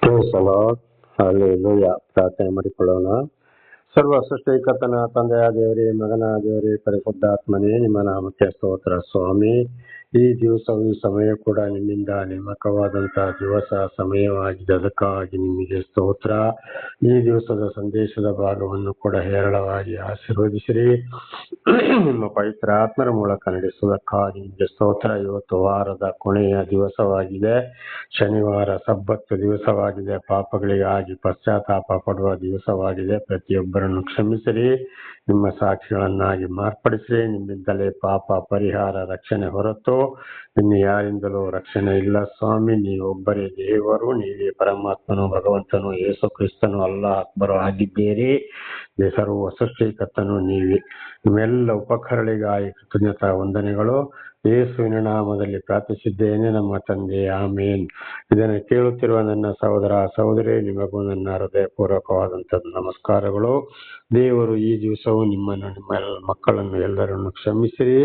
Price the lord. Hallelujah. ಪ್ರಾರ್ಥನೆ ಮಾಡಿಕೊಳ್ಳೋಣ. ಸರ್ವ ಸೃಷ್ಟಿಕರ್ತನ ತಂದೆಯ ದೇವರೇ, ಮಗನ ದೇವರೇ, ಪರಿಶುದ್ಧಾತ್ಮನೇ, ನಿಮ್ಮ ನಾಮಕ್ಕೆ ಸ್ತೋತ್ರ ಸ್ವಾಮಿ. ಈ ದಿವಸವು ಈ ಸಮಯ ಕೂಡ ನಿಮ್ಮಿಂದ ನೇಮಕವಾದಂತಹ ದಿವಸ ಸಮಯವಾಗಿದೆ, ಅದಕ್ಕಾಗಿ ನಿಮಗೆ ಸ್ತೋತ್ರ. ಈ ದಿವಸದ ಸಂದೇಶದ ಭಾಗವನ್ನು ಕೂಡ ಹೇರಳವಾಗಿ ಆಶೀರ್ವದಿಸಿರಿ. ನಿಮ್ಮ ಪವಿತ್ರ ಆತ್ಮರ ಮೂಲಕ ನಡೆಸುವುದಕ್ಕಾಗಿ ನಿಮಗೆ ಸ್ತೋತ್ರ. ಇವತ್ತು ವಾರದ ಕೊನೆಯ ದಿವಸವಾಗಿದೆ, ಶನಿವಾರ ಸಬ್ಬತ್ತು ದಿವಸವಾಗಿದೆ, ಪಾಪಗಳಿಗಾಗಿ ಪಶ್ಚಾತ್ತಾಪ ಪಡುವ ದಿವಸವಾಗಿದೆ. ಪ್ರತಿಯೊಬ್ಬರನ್ನು ಕ್ಷಮಿಸಿರಿ, ನಿಮ್ಮ ಸಾಕ್ಷಿಗಳನ್ನಾಗಿ ಮಾರ್ಪಡಿಸಿರಿ. ನಿಮ್ಮಿಂದಲೇ ಪಾಪ ಪರಿಹಾರ, ರಕ್ಷಣೆ ಹೊರತು ಇನ್ನು ಯಾರಿಂದಲೂ ರಕ್ಷಣೆ ಇಲ್ಲ ಸ್ವಾಮಿ. ನೀವೊಬ್ಬರೇ ದೇವರು, ನೀವೇ ಪರಮಾತ್ಮನು, ಭಗವಂತನು, ಯೇಸು ಕ್ರಿಸ್ತನು, ಅಲ್ಲಾಹ್ ಅಕ್ಬರು ಆಗಿದ್ದೀರಿ. ಸರ್ವ ಸೃಷ್ಟಿಕರ್ತನು ನೀವೇ. ನಿಮ್ಮೆಲ್ಲ ಉಪಕರಣಗಳಿಗಾಗಿ ಕೃತಜ್ಞತಾ ವಂದನೆಗಳು. ಯೇಸುವಿನ ನಾಮದಲ್ಲಿ ಪ್ರಾರ್ಥಿಸಿದ್ದೇನೆ ನಮ್ಮ ತಂದೆ, ಆಮೇನ್. ಇದನ್ನು ಕೇಳುತ್ತಿರುವ ನನ್ನ ಸಹೋದರ ಸಹೋದರಿ, ನಿಮಗೂ ನನ್ನ ಹೃದಯಪೂರ್ವಕವಾದಂತಹ ನಮಸ್ಕಾರಗಳು. ದೇವರು ಈ ದಿವಸವು ನಿಮ್ಮನ್ನು, ನಿಮ್ಮ ಮಕ್ಕಳನ್ನು ಎಲ್ಲರನ್ನು ಕ್ಷಮಿಸಿರಿ,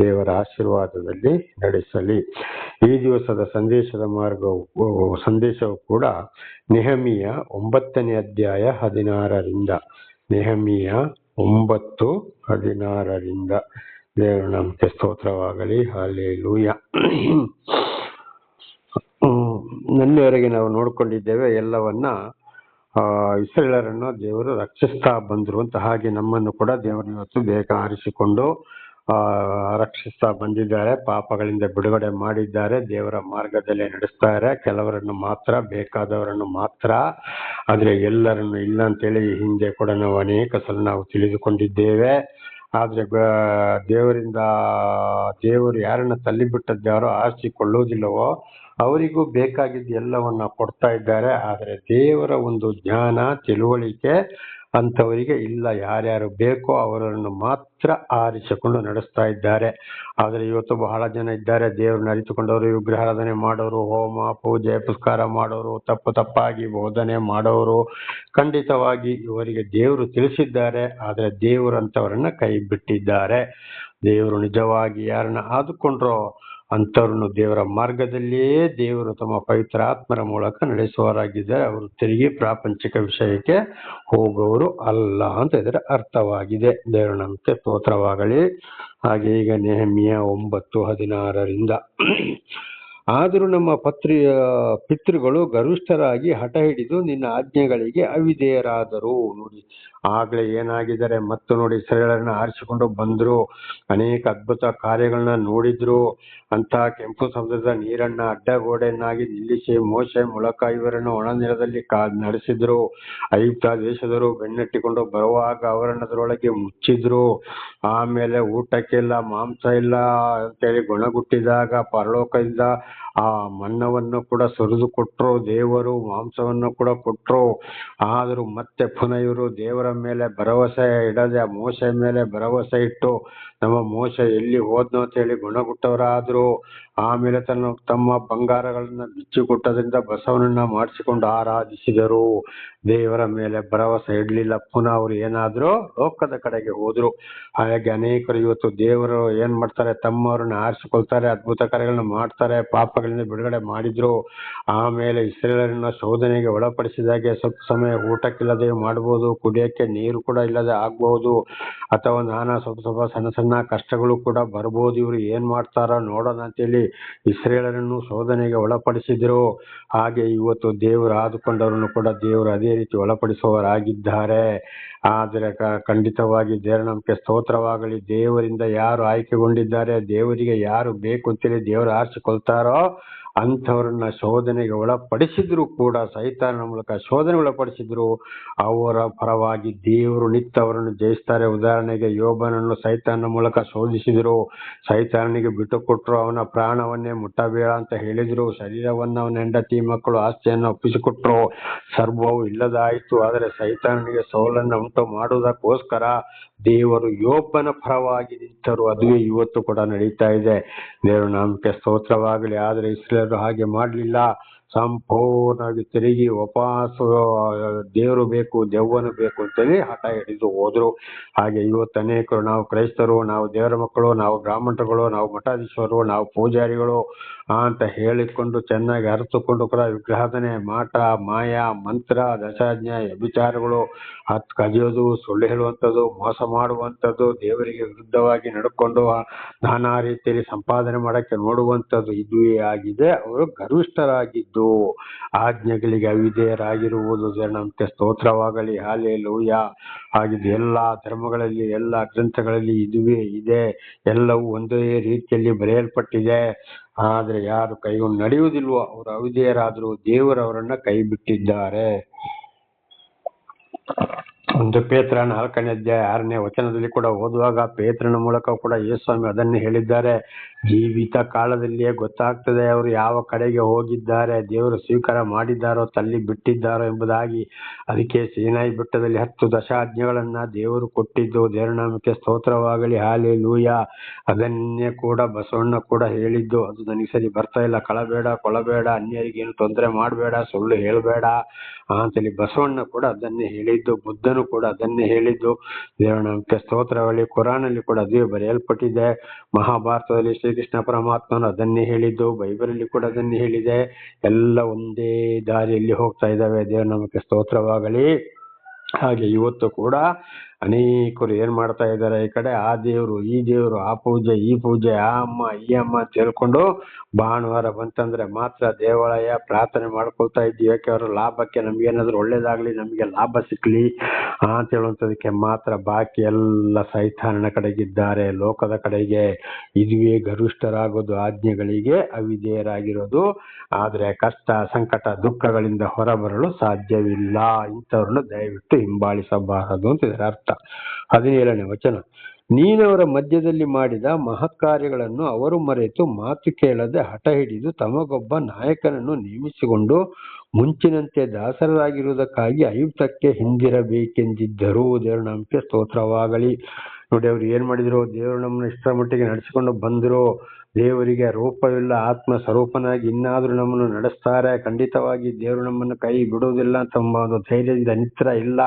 ದೇವರ ಆಶೀರ್ವಾದದಲ್ಲಿ ನಡೆಸಲಿ. ಈ ದಿವಸದ ಸಂದೇಶವು ಕೂಡ ನೆಹೆಮೀಯ 9ನೇ ಅಧ್ಯಾಯ 16ರಿಂದ. ನೆಹೆಮೀಯ 9:16. ದೇವರ ನಾಮಕ್ಕೆ ಸ್ತೋತ್ರವಾಗಲಿ. ಹಲ್ಲೆಲೂಯಾ. ನಲ್ಲಿವರೆಗೆ ನಾವು ನೋಡ್ಕೊಂಡಿದ್ದೇವೆ ಎಲ್ಲವನ್ನ. ಇಸ್ರಾಯೇಲರನ್ನು ದೇವರು ರಕ್ಷಿಸ್ತಾ ಬಂದ್ರು ಅಂತ. ಹಾಗೆ ನಮ್ಮನ್ನು ಕೂಡ ದೇವರು ಇವತ್ತು ಬೇಗ ಆರಿಸಿಕೊಂಡು ರಕ್ಷಿಸ್ತಾ ಬಂದಿದ್ದಾರೆ. ಪಾಪಗಳಿಂದ ಬಿಡುಗಡೆ ಮಾಡಿದ್ದಾರೆ, ದೇವರ ಮಾರ್ಗದಲ್ಲೇ ನಡೆಸ್ತಾರೆ. ಕೆಲವರನ್ನು ಮಾತ್ರ, ಬೇಕಾದವರನ್ನು ಮಾತ್ರ, ಆದ್ರೆ ಎಲ್ಲರನ್ನು ಇಲ್ಲ ಅಂತೇಳಿ ಹಿಂದೆ ಕೂಡ ನಾವು ಅನೇಕ ಸಲ ನಾವು ತಿಳಿದುಕೊಂಡಿದ್ದೇವೆ. ಆದ್ರೆ ದೇವರು ಯಾರನ್ನ ತಳ್ಳಿಬಿಟ್ಟದ್ದಾರೋ, ಆರಿಸಿಕೊಳ್ಳುವುದಿಲ್ಲವೋ ಅವರಿಗೂ ಬೇಕಾಗಿದ್ದು ಎಲ್ಲವನ್ನ ಕೊಡ್ತಾ ಇದ್ದಾರೆ. ಆದ್ರೆ ದೇವರ ಒಂದು ಜ್ಞಾನ, ತಿಳುವಳಿಕೆ ಅಂತವರಿಗೆ ಇಲ್ಲ. ಯಾರ್ಯಾರು ಬೇಕೋ ಅವರನ್ನು ಮಾತ್ರ ಆರಿಸಿಕೊಂಡು ನಡೆಸ್ತಾ ಇದ್ದಾರೆ. ಆದ್ರೆ ಇವತ್ತು ಬಹಳ ಜನ ಇದ್ದಾರೆ, ದೇವರನ್ನ ಅರಿತುಕೊಂಡವರು, ವಿಗ್ರಹಾರಾಧನೆ ಮಾಡೋರು, ಹೋಮ ಪೂಜೆ ಪುಸ್ಕಾರ ಮಾಡೋರು, ತಪ್ಪಾಗಿ ಬೋಧನೆ ಮಾಡೋರು. ಖಂಡಿತವಾಗಿ ಇವರಿಗೆ ದೇವರು ತಿಳಿಸಿದ್ದಾರೆ, ಆದ್ರೆ ದೇವರಂತವರನ್ನ ಕೈ ಬಿಟ್ಟಿದ್ದಾರೆ. ದೇವರು ನಿಜವಾಗಿ ಯಾರನ್ನ ಆದುಕೊಂಡ್ರೋ ಅಂಥವ್ರನ್ನು ದೇವರ ಮಾರ್ಗದಲ್ಲಿಯೇ ದೇವರು ತಮ್ಮ ಪವಿತ್ರ ಆತ್ಮರ ಮೂಲಕ ನಡೆಸುವವರಾಗಿದ್ದಾರೆ. ಅವರು ತಿರುಗಿ ಪ್ರಾಪಂಚಿಕ ವಿಷಯಕ್ಕೆ ಹೋಗುವವರು ಅಲ್ಲ ಅಂತ ಇದರ ಅರ್ಥವಾಗಿದೆ. ದೇವರ ನಾಮಕ್ಕೆ ಸ್ತೋತ್ರವಾಗಲಿ. ಹಾಗೆ ಈಗ ನೆಹೆಮೀಯ 9:16. ಆದರೂ ನಮ್ಮ ಪಿತೃಗಳು ಗರ್ವಿಷ್ಠರಾಗಿ ಹಠ ಹಿಡಿದು ನಿನ್ನ ಆಜ್ಞೆಗಳಿಗೆ ಅವಿಧೇಯರಾದರು. ನೋಡಿ, ಆಗ್ಲೇ ಏನಾಗಿದ್ದಾರೆ ಮತ್ತು ನೋಡಿ, ಇಸ್ರಾಯೇಲರನ್ನ ಆರಿಸಿಕೊಂಡು ಬಂದ್ರು, ಅನೇಕ ಅದ್ಭುತ ಕಾರ್ಯಗಳನ್ನ ನೋಡಿದ್ರು. ಅಂತ ಕೆಂಪು ಸಮುದ್ರದ ನೀರನ್ನ ಅಡ್ಡಗೋಡೆಯನ್ನಾಗಿ ನಿಲ್ಲಿಸಿ ಮೋಶೆ ಮೂಲಕ ಇವರನ್ನು ಒಣ ನೆಲದಲ್ಲಿ ನಡೆಸಿದ್ರು. ಐಗುಪ್ತ ದೇಶದವರು ಬೆನ್ನಟ್ಟಿಕೊಂಡು ಬರುವಾಗ ಅವರನ್ನ ಅದರೊಳಗೆ ಮುಚ್ಚಿದ್ರು. ಆಮೇಲೆ ಊಟಕ್ಕೆಲ್ಲ ಮಾಂಸ ಇಲ್ಲ ಅಂತೇಳಿ ಗೊಣಗುಟ್ಟಿದಾಗ ಪರಲೋಕದಿಂದ ಆ ಮನ್ನವನ್ನು ಕೂಡ ಸುರಿದು ಕೊಟ್ರು, ದೇವರು ಮಾಂಸವನ್ನು ಕೂಡ ಕೊಟ್ರು. ಆದರೂ ಮತ್ತೆ ಪುನಃ ಇವರು ದೇವರ ಮೇಲೆ ಭರವಸೆ ಇಡದೆ ಮೋಶೆ ಮೇಲೆ ಭರವಸೆ ಇಟ್ಟು ನಮ್ಮ ಮೋಶೆ ಎಲ್ಲಿ ಹೋದ್ನೋ ಅಂತ ಹೇಳಿ ಗುಣಗುಟ್ಟವರಾದ್ರು. ಆಮೇಲೆ ತಮ್ಮ ಬಂಗಾರಗಳನ್ನ ಬಿಚ್ಚಿಕೊಟ್ಟದ್ರಿಂದ ಬಸವನನ್ನ ಮಾಡಿಸಿಕೊಂಡು ಆರಾಧಿಸಿದರು. ದೇವರ ಮೇಲೆ ಭರವಸೆ ಇಡ್ಲಿಲ್ಲ. ಪುನಃ ಅವರು ಏನಾದ್ರು ಲೋಕದ ಕಡೆಗೆ ಹೋದ್ರು. ಹಾಗೆ ಅನೇಕರು ಇವತ್ತು ದೇವರು ಏನ್ ಮಾಡ್ತಾರೆ, ತಮ್ಮವ್ರನ್ನ ಆರಿಸಿಕೊಳ್ತಾರೆ, ಅದ್ಭುತ ಕಾರ್ಯಗಳನ್ನ ಮಾಡ್ತಾರೆ, ಪಾಪಗಳಿಂದ ಬಿಡುಗಡೆ ಮಾಡಿದ್ರು. ಆಮೇಲೆ ಇಸ್ರಾಯೇಲರನ್ನ ಶೋಧನೆಗೆ ಒಳಪಡಿಸಿದಾಗೆ ಸ್ವಲ್ಪ ಸಮಯ ಊಟಕ್ಕಿಲ್ಲದೆ ಮಾಡ್ಬೋದು, ಕುಡಿಯಕ್ಕೆ ನೀರು ಕೂಡ ಇಲ್ಲದೆ ಆಗ್ಬಹುದು, ಅಥವಾ ನಾನಾ ಸ್ವಲ್ಪ ಸಣ್ಣ ಕಷ್ಟಗಳು ಕೂಡ ಬರ್ಬೋದು. ಇವ್ರು ಏನ್ ಮಾಡ್ತಾರ ನೋಡೋಣ ಅಂತೇಳಿ ಇಸ್ರಾಯೇಲರನ್ನು ಶೋಧನೆಗೆ ಒಳಪಡಿಸಿದ್ರು. ಹಾಗೆ ಇವತ್ತು ದೇವರು ಆದುಕೊಂಡವರನ್ನು ಕೂಡ ದೇವರು ಅದೇ ರೀತಿ ಒಳಪಡಿಸುವವರಾಗಿದ್ದಾರೆ. ಆದರೆ ಖಂಡಿತವಾಗಿ ದೇವರ ನಾಮಕ್ಕೆ ಸ್ತೋತ್ರವಾಗಲಿ. ದೇವರಿಂದ ಯಾರು ಆಯ್ಕೆಗೊಂಡಿದ್ದಾರೆ, ದೇವರಿಗೆ ಯಾರು ಬೇಕು ಅಂತೇಳಿ ದೇವರು ಆರಿಸಿಕೊಳ್ತಾರೋ ಅಂಥವ್ರನ್ನ ಶೋಧನೆಗೆ ಒಳಪಡಿಸಿದ್ರು ಕೂಡ, ಸೈತಾನನ ಮೂಲಕ ಶೋಧನೆ ಒಳಪಡಿಸಿದ್ರು, ಅವರ ಪರವಾಗಿ ದೇವರು ನಿತ್ತವರನ್ನು ಜಯಿಸ್ತಾರೆ. ಉದಾಹರಣೆಗೆ ಯೋಬನನ್ನು ಸೈತಾನನ ಮೂಲಕ ಶೋಧಿಸಿದ್ರು, ಸೈತಾನನಿಗೆ ಬಿಟ್ಟು ಕೊಟ್ರು, ಅವನ ಪ್ರಾಣವನ್ನೇ ಮುಟ್ಟಬೇಡ ಅಂತ ಹೇಳಿದ್ರು, ಶರೀರವನ್ನು ಅವನ ಹೆಂಡತಿ ಮಕ್ಕಳು ಆಸ್ತಿಯನ್ನು ಒಪ್ಪಿಸಿಕೊಟ್ರು, ಸರ್ವವು ಇಲ್ಲದಾಯಿತು. ಆದರೆ ಸೈತಾನನಿಗೆ ಸೋಲನ್ನು ಉಂಟು ಮಾಡುವುದಕ್ಕೋಸ್ಕರ ದೇವರು ಯೋಬನ ಪರವಾಗಿ ನಿಂತರು. ಅದುವೇ ಇವತ್ತು ಕೂಡ ನಡೀತಾ ಇದೆ. ದೇವರ ನಾಮಕ್ಕೆ ಸ್ತೋತ್ರವಾಗಲಿ. ಆದರೆ ಇಸ್ರಾಯೇಲರು ಹಾಗೆ ಮಾಡಲಿಲ್ಲ. ಸಂಪೂರ್ಣವಾಗಿ ತಿರುಗಿ ವಾಪಸ್ ದೇವರು ಬೇಕು, ದೆವ್ವನು ಬೇಕು ಅಂತೇಳಿ ಹಠ ಹಿಡಿದು ಹೋದ್ರು. ಹಾಗೆ ಇವತ್ತು ಅನೇಕರು ನಾವು ಕ್ರೈಸ್ತರು, ನಾವು ದೇವರ ಮಕ್ಕಳು, ನಾವು ಬ್ರಾಹ್ಮಣರುಗಳು, ನಾವು ಮಠಾಧೀಶರು, ನಾವು ಪೂಜಾರಿಗಳು ಅಂತ ಹೇಳಿಕೊಂಡು ಚೆನ್ನಾಗಿ ಅರಿತುಕೊಂಡು ಕೂಡ ವಿಗ್ರಹಾಧನೆ, ಮಾಟ, ಮಾಯ, ಮಂತ್ರ, ದಶಾಜ್ಞೆ, ವ್ಯಭಿಚಾರಗಳು, ಕದಿಯೋದು, ಸುಳ್ಳು ಹೇಳುವಂಥದ್ದು, ಮೋಸ ಮಾಡುವಂಥದ್ದು, ದೇವರಿಗೆ ವಿರುದ್ಧವಾಗಿ ನಡ್ಕೊಂಡು ನಾನಾ ರೀತಿಯಲ್ಲಿ ಸಂಪಾದನೆ ಮಾಡಕ್ಕೆ ನೋಡುವಂಥದ್ದು ಇದುವೇ ಆಗಿದೆ. ಅವರು ಗರ್ವಿಷ್ಠರಾಗಿದ್ದು ಆಜ್ಞೆಗಳಿಗೆ ಅವಿಧೇಯರಾಗಿರುವುದು ನಮಗೆ ಸ್ತೋತ್ರವಾಗಲಿ. ಹಲ್ಲೆಲೂಯ. ಆಗಿದ್ದು ಎಲ್ಲಾ ಧರ್ಮಗಳಲ್ಲಿ, ಎಲ್ಲಾ ಗ್ರಂಥಗಳಲ್ಲಿ ಇದುವೇ ಇದೆ. ಎಲ್ಲವೂ ಒಂದೇ ರೀತಿಯಲ್ಲಿ ಬರೆಯಲ್ಪಟ್ಟಿದೆ. ಆದ್ರೆ ಯಾರು ಕೈಗೊಂಡು ನಡೆಯುವುದಿಲ್ವೋ ಅವರು ಅವಿಧೇಯರಾದರೂ ದೇವರವರನ್ನ ಕೈ ಬಿಟ್ಟಿದ್ದಾರೆ. 1 ಪೇತ್ರ 4ನೇ ಅಧ್ಯಾಯ 6ನೇ ವಚನದಲ್ಲಿ ಕೂಡ ಓದುವಾಗ ಪೇತ್ರನ ಮೂಲಕ ಕೂಡ ಯೇಸುಸ್ವಾಮಿ ಅದನ್ನೇ ಹೇಳಿದ್ದಾರೆ. ಜೀವಿತ ಕಾಲದಲ್ಲಿಯೇ ಗೊತ್ತಾಗ್ತದೆ ಅವರು ಯಾವ ಕಡೆಗೆ ಹೋಗಿದ್ದಾರೆ, ದೇವರು ಸ್ವೀಕಾರ ಮಾಡಿದ್ದಾರೋ ತಳ್ಳಿ ಬಿಟ್ಟಿದ್ದಾರೋ ಎಂಬುದಾಗಿ. ಅದಕ್ಕೆ ಸೀನಾಯಿ ಬೆಟ್ಟದಲ್ಲಿ 10 ದಶಾಜ್ಞೆಗಳನ್ನ ದೇವರು ಕೊಟ್ಟಿದ್ದು. ದೇವರ ನಾಮಕ್ಕೆ ಸ್ತೋತ್ರವಾಗಲಿ. ಹಲ್ಲೆಲೂಯ. ಅದನ್ನೇ ಕೂಡ ಬಸವಣ್ಣ ಕೂಡ ಹೇಳಿದ್ದು. ಅದು ನನಗೆ ಸರಿ ಬರ್ತಾ ಇಲ್ಲ. ಕಳಬೇಡ, ಕೊಳಬೇಡ, ಅನ್ಯರಿಗೆ ಏನು ತೊಂದರೆ ಮಾಡಬೇಡ, ಸುಳ್ಳು ಹೇಳಬೇಡ ಅಂತೇಳಿ ಬಸವಣ್ಣ ಕೂಡ ಅದನ್ನೇ ಹೇಳಿದ್ದು. ಬುದ್ಧನು ಕೂಡ ಅದನ್ನೇ ಹೇಳಿದ್ದು. ದೇವರ ನಾಮಕ್ಕೆ ಸ್ತೋತ್ರವಾಗಲಿ. ಕುರಾನಲ್ಲಿ ಕೂಡ ಅದೇ ಬರೆಯಲ್ಪಟ್ಟಿದೆ. ಮಹಾಭಾರತದಲ್ಲಿ ಶ್ರೀಕೃಷ್ಣ ಪರಮಾತ್ಮನು ಅದನ್ನೇ ಹೇಳಿದ್ದು. ಬೈಬಲಲ್ಲಿ ಕೂಡ ಅದನ್ನೇ ಹೇಳಿದೆ. ಎಲ್ಲ ಒಂದೇ ದಾರಿಯಲ್ಲಿ ಹೋಗ್ತಾ ಇದ್ದಾವೆ. ದೇವರ ನಾಮಕ್ಕೆ ಸ್ತೋತ್ರವಾಗಲಿ. ಹಾಗೆ ಇವತ್ತು ಕೂಡ ಅನೇಕರು ಏನ್ ಮಾಡ್ತಾ ಇದ್ದಾರೆ, ಈ ಕಡೆ ಆ ದೇವರು, ಈ ದೇವರು, ಆ ಪೂಜೆ, ಈ ಪೂಜೆ, ಆ ಅಮ್ಮ, ಈ ಅಮ್ಮ ಅಂತ ಹೇಳ್ಕೊಂಡು ಭಾನುವಾರ ಬಂತಂದ್ರೆ ಮಾತ್ರ ದೇವಾಲಯ ಪ್ರಾರ್ಥನೆ ಮಾಡ್ಕೊಳ್ತಾ ಇದ್ದೀವಿ. ಯಾಕೆ ಅವರು ಲಾಭಕ್ಕೆ, ನಮ್ಗೇನಾದ್ರು ಒಳ್ಳೇದಾಗ್ಲಿ, ನಮ್ಗೆ ಲಾಭ ಸಿಕ್ಲಿ ಅಂತ ಹೇಳುವಂಥದಕ್ಕೆ ಮಾತ್ರ. ಬಾಕಿ ಎಲ್ಲ ಸೈತಾನನ ಕಡೆಗಿದ್ದಾರೆ, ಲೋಕದ ಕಡೆಗೆ. ಇದುವೇ ಗರಿಷ್ಠರಾಗೋದು, ಆಜ್ಞೆಗಳಿಗೆ ಅವಿಧೇಯರಾಗಿರೋದು. ಆದ್ರೆ ಕಷ್ಟ, ಸಂಕಟ, ದುಃಖಗಳಿಂದ ಹೊರಬರಲು ಸಾಧ್ಯವಿಲ್ಲ. ಇಂಥವ್ರನ್ನ ದಯವಿಟ್ಟು ಹಿಂಬಾಲಿಸಬಾರದು ಅಂತ ಇದರ ಅರ್ಥ. 17ನೇ ವಚನ. ನೀನವರ ಮಧ್ಯದಲ್ಲಿ ಮಾಡಿದ ಮಹತ್ಕಾರ್ಯಗಳನ್ನು ಅವರು ಮರೆತು ಮಾತು ಕೇಳದೆ ಹಠ ಹಿಡಿದು ತಮಗೊಬ್ಬ ನಾಯಕನನ್ನು ನೇಮಿಸಿಕೊಂಡು ಮುಂಚಿನಂತೆ ದಾಸರಾಗಿರುವುದಕ್ಕಾಗಿ ಐಗುಪ್ತಕ್ಕೆ ಹಿಂದಿರಬೇಕೆಂದಿದ್ದರು. ದೇವರ ನಾಮಕ್ಕೆ ಸ್ತೋತ್ರವಾಗಲಿ. ನೋಡಿ, ಅವ್ರು ಏನ್ ಮಾಡಿದ್ರು, ದೇವರು ನಮ್ಮನ್ನ ಇಷ್ಟರ ಮಟ್ಟಿಗೆ ನಡೆಸಿಕೊಂಡು ಬಂದ್ರು. ದೇವರಿಗೆ ರೂಪವಿಲ್ಲ, ಆತ್ಮ ಸ್ವರೂಪನಾಗಿ ಇನ್ನಾದ್ರೂ ನಮ್ಮನ್ನು ನಡೆಸ್ತಾರೆ. ಖಂಡಿತವಾಗಿ ದೇವರು ನಮ್ಮನ್ನು ಕೈ ಬಿಡುವುದಿಲ್ಲ ಅಂತ ಒಂದು ಧೈರ್ಯದಿಂದ ನಿತ್ರ ಇಲ್ಲ.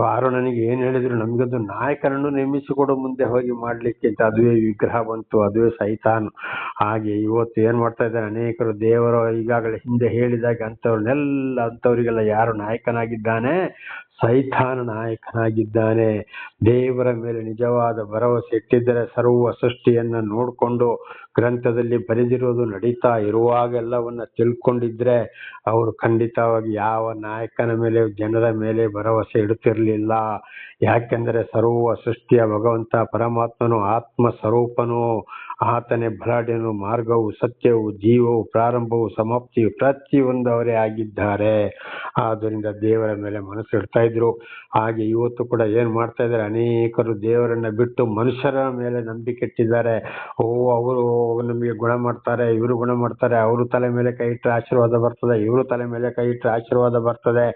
ಆರೋನನಿಗೆ ಏನ್ ಹೇಳಿದ್ರು, ನಮ್ಗೊಂದು ನಾಯಕನನ್ನು ನೇಮಿಸಿಕೊಡು ಮುಂದೆ ಹೋಗಿ ಮಾಡ್ಲಿಕ್ಕೆ ಅಂತ. ಅದುವೇ ವಿಗ್ರಹ ಬಂತು, ಅದುವೇ ಸೈತಾನ್. ಹಾಗೆ ಇವತ್ತು ಏನ್ ಮಾಡ್ತಾ ಇದ್ದಾರೆ ಅನೇಕರು, ದೇವರು ಈಗಾಗಲೇ ಹಿಂದೆ ಹೇಳಿದಾಗ ಅಂಥವ್ರಿಗೆಲ್ಲ ಯಾರು ನಾಯಕನಾಗಿದ್ದಾನೆ? ಸೈತಾನ ನಾಯಕನಾಗಿದ್ದಾನೆ. ದೇವರ ಮೇಲೆ ನಿಜವಾದ ಭರವಸೆ ಇಟ್ಟಿದ್ದರೆ ಸರ್ವ ಸೃಷ್ಟಿಯನ್ನ ನೋಡ್ಕೊಂಡು ಗ್ರಂಥದಲ್ಲಿ ಬರೆದಿರೋದು ನಡೀತಾ ಇರುವಾಗೆಲ್ಲವನ್ನ ತಿಳ್ಕೊಂಡಿದ್ರೆ ಅವರು ಖಂಡಿತವಾಗಿ ಯಾವ ನಾಯಕನ ಮೇಲೆ, ಜನರ ಮೇಲೆ ಭರವಸೆ ಇಡುತ್ತಿರಲಿಲ್ಲ. ಯಾಕೆಂದ್ರೆ ಸರ್ವ ಸೃಷ್ಟಿಯ ಭಗವಂತ ಪರಮಾತ್ಮನು ಆತ್ಮ ಸ್ವರೂಪನು. ಆತನೇ ಬಲಾಢ್ಯನು, ಮಾರ್ಗವು, ಸತ್ಯವು, ಜೀವವು, ಪ್ರಾರಂಭವು, ಸಮಾಪ್ತಿಯು ಪ್ರತಿಯೊಂದು ಅವರೇ ಆಗಿದ್ದಾರೆ. ಆದ್ದರಿಂದ ದೇವರ ಮೇಲೆ ಮನಸ್ಸು ಇಡ್ತಾ ಇದ್ರು. ಹಾಗೆ ಇವತ್ತು ಕೂಡ ಏನ್ ಮಾಡ್ತಾ ಇದ್ದಾರೆ, ಅನೇಕರು ದೇವರನ್ನ ಬಿಟ್ಟು ಮನುಷ್ಯರ ಮೇಲೆ ನಂಬಿಕೆ ಇಟ್ಟಿದ್ದಾರೆ. ಅವರು ನಮಗೆ ಗುಣ ಮಾಡ್ತಾರೆ, ಇವರು ಗುಣ ಮಾಡ್ತಾರೆ, ಅವರು ತಲೆ ಮೇಲೆ ಕೈ ಇಟ್ಟರೆ ಆಶೀರ್ವಾದ ಬರ್ತದೆ, ಇವರು ತಲೆ ಮೇಲೆ ಕೈ ಇಟ್ಟರೆ ಆಶೀರ್ವಾದ ಬರ್ತದೆ,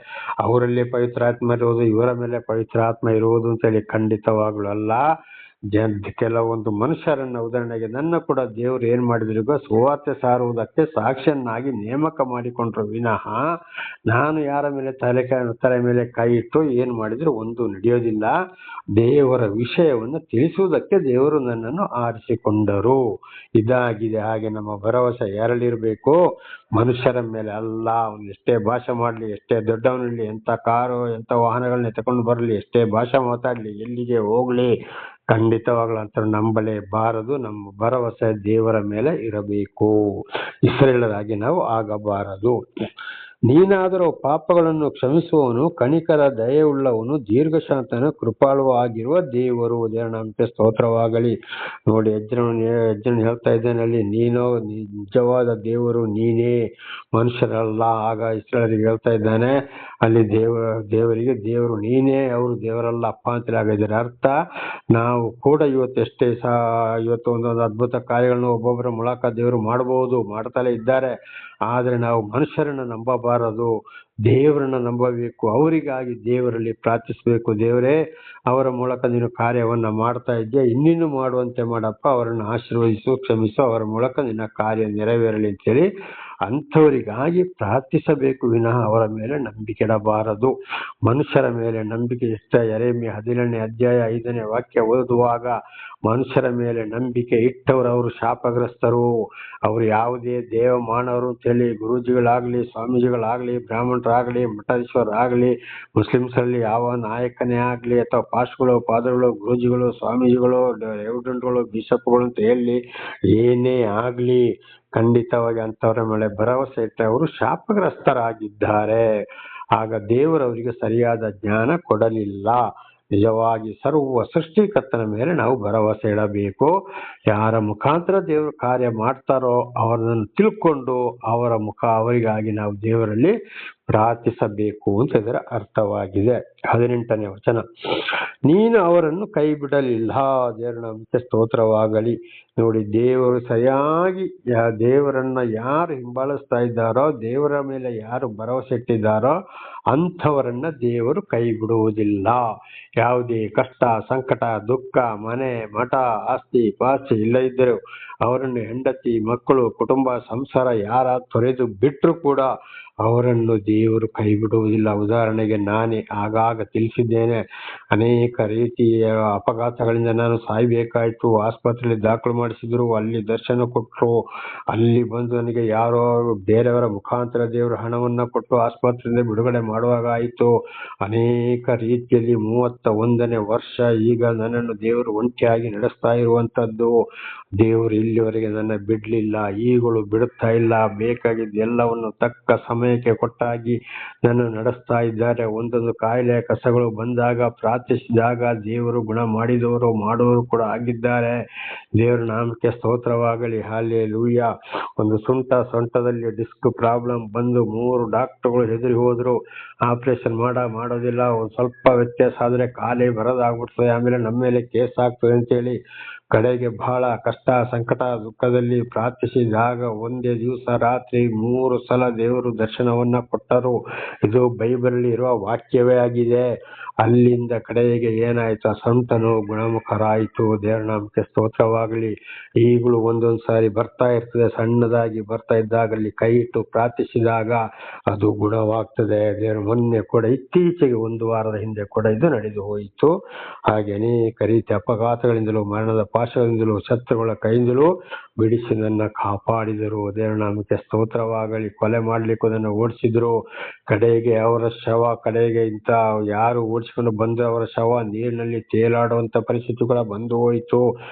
ಅವರಲ್ಲಿ ಪವಿತ್ರಾತ್ಮ ಇರುವುದು, ಇವರ ಮೇಲೆ ಪವಿತ್ರಾತ್ಮ ಇರುವುದು ಅಂತೇಳಿ ಖಂಡಿತವಾಗ್ಲೂ ಅಲ್ಲ. ಕೆಲವೊಂದು ಮನುಷ್ಯರನ್ನ, ಉದಾಹರಣೆಗೆ ನನ್ನ ಕೂಡ ದೇವರು ಏನ್ ಮಾಡಿದ್ರು, ಸುವಾರ್ತೆ ಸಾರುವುದಕ್ಕೆ ಸಾಕ್ಷಿಯನ್ನಾಗಿ ನೇಮಕ ಮಾಡಿಕೊಂಡ್ರು ವಿನಃ ನಾನು ಯಾರ ಮೇಲೆ ತಲೆ ಮೇಲೆ ಕೈ ಇಟ್ಟು ಏನ್ ಮಾಡಿದ್ರು ಒಂದು ನಡೆಯೋದಿಲ್ಲ. ದೇವರ ವಿಷಯವನ್ನು ತಿಳಿಸುವುದಕ್ಕೆ ದೇವರು ನನ್ನನ್ನು ಆರಿಸಿಕೊಂಡರು. ಇದಾಗಿದೆ. ಹಾಗೆ ನಮ್ಮ ಭರವಸೆ ಯಾರಲ್ಲಿರ್ಬೇಕು? ಮನುಷ್ಯರ ಮೇಲೆ ಅಲ್ಲ. ಅವನು ಎಷ್ಟೇ ಭಾಷೆ ಮಾಡ್ಲಿ, ಎಷ್ಟೇ ದೊಡ್ಡವನಲ್ಲಿ, ಎಂತ ಕಾರು, ಎಂತ ವಾಹನಗಳನ್ನ ತಕೊಂಡು ಬರಲಿ, ಎಷ್ಟೇ ಭಾಷೆ ಮಾತಾಡ್ಲಿ, ಎಲ್ಲಿಗೆ ಹೋಗ್ಲಿ, ಖಂಡಿತವಾಗ್ಲೂ ಅಂತ ನಂಬಲೇಬಾರದು. ನಮ್ಮ ಭರವಸೆ ದೇವರ ಮೇಲೆ ಇರಬೇಕು. ಇಸ್ರಾಯೇಲರಾಗಿ ನಾವು ಆಗಬಾರದು. ನೀನಾದರೂ ಪಾಪಗಳನ್ನು ಕ್ಷಮಿಸುವವನು, ಕನಿಕರ ದಯೆಯುಳ್ಳವನು, ದೀರ್ಘಶಾಂತನು, ಕೃಪಾಳು ಆಗಿರುವ ದೇವರು. ದೇವರ ನಾಮಕ್ಕೆ ಸ್ತೋತ್ರವಾಗಲಿ. ನೋಡಿ, ಯಜ್ಞನು ಹೇಳ್ತಾ ಇದ್ದೇನೆ ಅಲ್ಲಿ, ನೀನು ನಿಜವಾದ ದೇವರು ನೀನೇ, ಮನುಷ್ಯರಲ್ಲ. ಆಗ ಇಸ್ರಾಯೇಲರಿಗೆ ಹೇಳ್ತಾ ಇದ್ದಾನೆ ಅಲ್ಲಿ, ದೇವರಿಗೆ ದೇವರು ನೀನೇ, ಅವರು ದೇವರಲ್ಲ ಅಪ್ಪ ಅಂತೇಳಿ. ಆಗಿದ್ರೆ ಅರ್ಥ ನಾವು ಕೂಡ ಇವತ್ತು ಒಂದೊಂದು ಅದ್ಭುತ ಕಾರ್ಯಗಳನ್ನು ಒಬ್ಬೊಬ್ಬರ ಮೂಲಕ ದೇವರು ಮಾಡಬಹುದು, ಮಾಡ್ತಲೇ ಇದ್ದಾರೆ. ಆದ್ರೆ ನಾವು ಮನುಷ್ಯರನ್ನ ನಂಬಬಾರದು, ದೇವರನ್ನ ನಂಬಬೇಕು. ಅವರಿಗಾಗಿ ದೇವರಲ್ಲಿ ಪ್ರಾರ್ಥಿಸಬೇಕು. ದೇವರೇ, ಅವರ ಮೂಲಕ ನೀನು ಕಾರ್ಯವನ್ನ ಮಾಡ್ತಾ ಇದ್ದೆ, ಇನ್ನಿನ್ನು ಮಾಡುವಂತೆ ಮಾಡಪ್ಪ, ಅವರನ್ನು ಆಶೀರ್ವದಿಸು, ಕ್ಷಮಿಸು, ಅವರ ಮೂಲಕ ನಿನ್ನ ಕಾರ್ಯ ನೆರವೇರಲಿ ಅಂತೇಳಿ ಅಂಥವರಿಗಾಗಿ ಪ್ರಾರ್ಥಿಸಬೇಕು ವಿನಃ ಅವರ ಮೇಲೆ ನಂಬಿಕೆ ಇಡಬಾರದು. ಮನುಷ್ಯರ ಮೇಲೆ ನಂಬಿಕೆ ಇಷ್ಟ. ಯೆರೆಮೀಯ 17ನೇ ಅಧ್ಯಾಯ 5ನೇ ವಾಕ್ಯ ಓದುವಾಗ ಮನುಷ್ಯರ ಮೇಲೆ ನಂಬಿಕೆ ಇಟ್ಟವರು ಅವರು ಶಾಪಗ್ರಸ್ತರು. ಅವರು ಯಾವುದೇ ದೇವಮಾನವರು ಅಂತೇಳಿ ಗುರೂಜಿಗಳಾಗ್ಲಿ, ಸ್ವಾಮೀಜಿಗಳಾಗ್ಲಿ, ಬ್ರಾಹ್ಮಣರಾಗ್ಲಿ, ಮಠಾಧೀಶರಾಗ್ಲಿ, ಮುಸ್ಲಿಮ್ಸಲ್ಲಿ ಯಾವ ನಾಯಕನೇ ಆಗ್ಲಿ ಅಥವಾ ಪಾಸ್ಗಳು, ಪಾದಗಳು, ಗುರೂಜಿಗಳು, ಸ್ವಾಮೀಜಿಗಳು, ರೆವರೆಂಡ್ಗಳು, ಬಿಷಪ್ಗಳು ಅಂತ ಹೇಳಿ ಏನೇ ಆಗ್ಲಿ ಖಂಡಿತವಾಗಿ ಅಂತವರ ಮೇಲೆ ಭರವಸೆ ಇಟ್ಟವರು ಶಾಪಗ್ರಸ್ತರಾಗಿದ್ದಾರೆ. ಆಗ ದೇವರವರಿಗೆ ಸರಿಯಾದ ಜ್ಞಾನ ಕೊಡಲಿಲ್ಲ. ನಿಜವಾಗಿ ಸರ್ವ ಸೃಷ್ಟಿಕರ್ತನ ಮೇಲೆ ನಾವು ಭರವಸೆ ಇಡಬೇಕು. ಯಾರ ಮುಖಾಂತರ ದೇವರು ಕಾರ್ಯ ಮಾಡ್ತಾರೋ ಅವರನ್ನು ತಿಳ್ಕೊಂಡು ಅವರಿಗಾಗಿ ನಾವು ದೇವರಲ್ಲಿ ಪ್ರಾರ್ಥಿಸಬೇಕು ಅಂತ ಇದರ ಅರ್ಥವಾಗಿದೆ. 18ನೇ ವಚನ, ನೀನು ಅವರನ್ನು ಕೈ ಬಿಡಲಿಲ್ಲ. ದೇವರ ನಾಮಕ್ಕೆ ಸ್ತೋತ್ರವಾಗಲಿ. ನೋಡಿ, ದೇವರು ಸರಿಯಾಗಿ ದೇವರನ್ನ ಯಾರು ಹಿಂಬಾಲಿಸ್ತಾ ಇದ್ದಾರೋ, ದೇವರ ಮೇಲೆ ಯಾರು ಭರವಸೆ ಇಟ್ಟಿದ್ದಾರೋ ಅಂಥವರನ್ನ ದೇವರು ಕೈ ಬಿಡುವುದಿಲ್ಲ. ಯಾವುದೇ ಕಷ್ಟ, ಸಂಕಟ, ದುಃಖ, ಮನೆ, ಮಠ, ಆಸ್ತಿ ಪಾಸ್ತಿ ಇಲ್ಲ ಇದ್ದರು ಅವರನ್ನು ಹೆಂಡತಿ, ಮಕ್ಕಳು, ಕುಟುಂಬ, ಸಂಸಾರ ಯಾರ ತೊರೆದು ಬಿಟ್ಟರು ಕೂಡ ಅವರನ್ನು ದೇವರು ಕೈ ಬಿಡುವುದಿಲ್ಲ. ಉದಾಹರಣೆಗೆ ನಾನೇ ಆಗಾಗ ತಿಳಿಸಿದ್ದೇನೆ, ಅನೇಕ ರೀತಿಯ ಅಪಘಾತಗಳಿಂದ ನಾನು ಸಾಯ್ಬೇಕಾಯ್ತು. ಆಸ್ಪತ್ರೆಯಲ್ಲಿ ದಾಖಲು ಮಾಡಿಸಿದ್ರು, ಅಲ್ಲಿ ದರ್ಶನ ಕೊಟ್ಟರು, ಅಲ್ಲಿ ಬಂದು ನನಗೆ ಯಾರೋ ಬೇರೆಯವರ ಮುಖಾಂತರ ದೇವರು ಹಣವನ್ನ ಕೊಟ್ಟು ಆಸ್ಪತ್ರೆಯಿಂದ ಬಿಡುಗಡೆ ಮಾಡುವಾಗ ಆಯಿತು. ಅನೇಕ ರೀತಿಯಲ್ಲಿ 31ನೇ ವರ್ಷ ಈಗ ನನ್ನನ್ನು ದೇವರು ಒಂಟಿಯಾಗಿ ನಡೆಸ್ತಾ ಇರುವಂತದ್ದು. ದೇವರು ಇಲ್ಲಿವರೆಗೆ ನನ್ನ ಬಿಡ್ಲಿಲ್ಲ, ಈಗಲೂ ಬಿಡುತ್ತಾ ಇಲ್ಲ. ಬೇಕಾಗಿದ್ದ ಎಲ್ಲವನ್ನು ತಕ್ಕ ಸಮಯಕ್ಕೆ ಕೊಟ್ಟಾಗಿ ನನ್ನ ನಡೆಸ್ತಾ ಇದ್ದಾರೆ. ಒಂದೊಂದು ಕಾಯಿಲೆ ಕಸಗಳು ಬಂದಾಗ ಪ್ರಾರ್ಥಿಸಿದಾಗ ದೇವರು ಗುಣ ಮಾಡಿದವರು ಮಾಡುವವರು ಕೂಡ ಆಗಿದ್ದಾರೆ. ದೇವರ ನಾಮಕ್ಕೆ ಸ್ತೋತ್ರವಾಗಲಿ. ಹಲ್ಲೆಲೂಯಾ. ಒಂದು ಸೊಂಟದಲ್ಲಿ ಡಿಸ್ಕ್ ಪ್ರಾಬ್ಲಮ್ ಬಂದು 3 ಡಾಕ್ಟರ್ಗಳು ಹೆದರಿ ಹೋದ್ರು. ಆಪರೇಷನ್ ಮಾಡೋದಿಲ್ಲ, ಒಂದ್ ಸ್ವಲ್ಪ ವ್ಯತ್ಯಾಸ ಆದ್ರೆ ಕಾಲೇ ಬರೋದಾಗ್ಬಿಡ್ತದೆ, ಆಮೇಲೆ ನಮ್ಮ ಮೇಲೆ ಕೇಸ್ ಆಗ್ತದೆ ಅಂತೇಳಿ ಕಡೆಗೆ ಬಹಳ ಕಷ್ಟ, ಸಂಕಟ, ದುಃಖದಲ್ಲಿ ಪ್ರಾರ್ಥಿಸಿದಾಗ ಒಂದೇ ದಿವಸ ರಾತ್ರಿ 3 ಸಲ ದೇವರು ದರ್ಶನವನ್ನ ಕೊಟ್ಟರು. ಇದು ಬೈಬಲ್ ಇರುವ ವಾಕ್ಯವೇ ಆಗಿದೆ. ಅಲ್ಲಿಂದ ಕಡೆಗೆ ಏನಾಯ್ತು, ಆ ಸೊಂಟನು ಗುಣಮುಖರಾಯಿತು. ದೇವರ ನಾಮಕ್ಕೆ ಸ್ತೋತ್ರವಾಗಲಿ. ಈಗಲೂ ಒಂದೊಂದು ಸಾರಿ ಬರ್ತಾ ಇರ್ತದೆ, ಸಣ್ಣದಾಗಿ ಬರ್ತಾ ಇದ್ದಾಗಲ್ಲಿ ಕೈ ಇಟ್ಟು ಪ್ರಾರ್ಥಿಸಿದಾಗ ಅದು ಗುಣವಾಗ್ತದೆ. ದೇವರು ಮೊನ್ನೆ ಕೂಡ ಇತ್ತೀಚೆಗೆ 1 ವಾರದ ಹಿಂದೆ ಕೂಡ ಇದು ನಡೆದು ಹೋಯಿತು. ಹಾಗೆ ಅನೇಕ ರೀತಿಯ ಅಪಘಾತಗಳಿಂದಲೂ, ಮರಣದ ಪಾಶಗಳಿಂದಲೂ, ಶತ್ರುಗಳ ಕೈಯಿಂದಲೂ ಬಿಡಿಸಿ ನನ್ನ ಕಾಪಾಡಿದರು. ದೇವರ ನಾಮಕ್ಕೆ ಸ್ತೋತ್ರವಾಗಲಿ. ಕೊಲೆ ಮಾಡ್ಲಿಕ್ಕೆ ಅದನ್ನು ಓಡಿಸಿದ್ರು. ಕಡೆಗೆ ಅವರ ಶವ ಇಂಥ ಯಾರು ಓಡಿಸಿಕೊಂಡು ಬಂದು ಅವರ ಶವ ನೀರಿನಲ್ಲಿ ತೇಲಾಡುವಂತ ಪರಿಸ್ಥಿತಿ ಕೂಡ ಬಂದು ಹೋಯಿತು.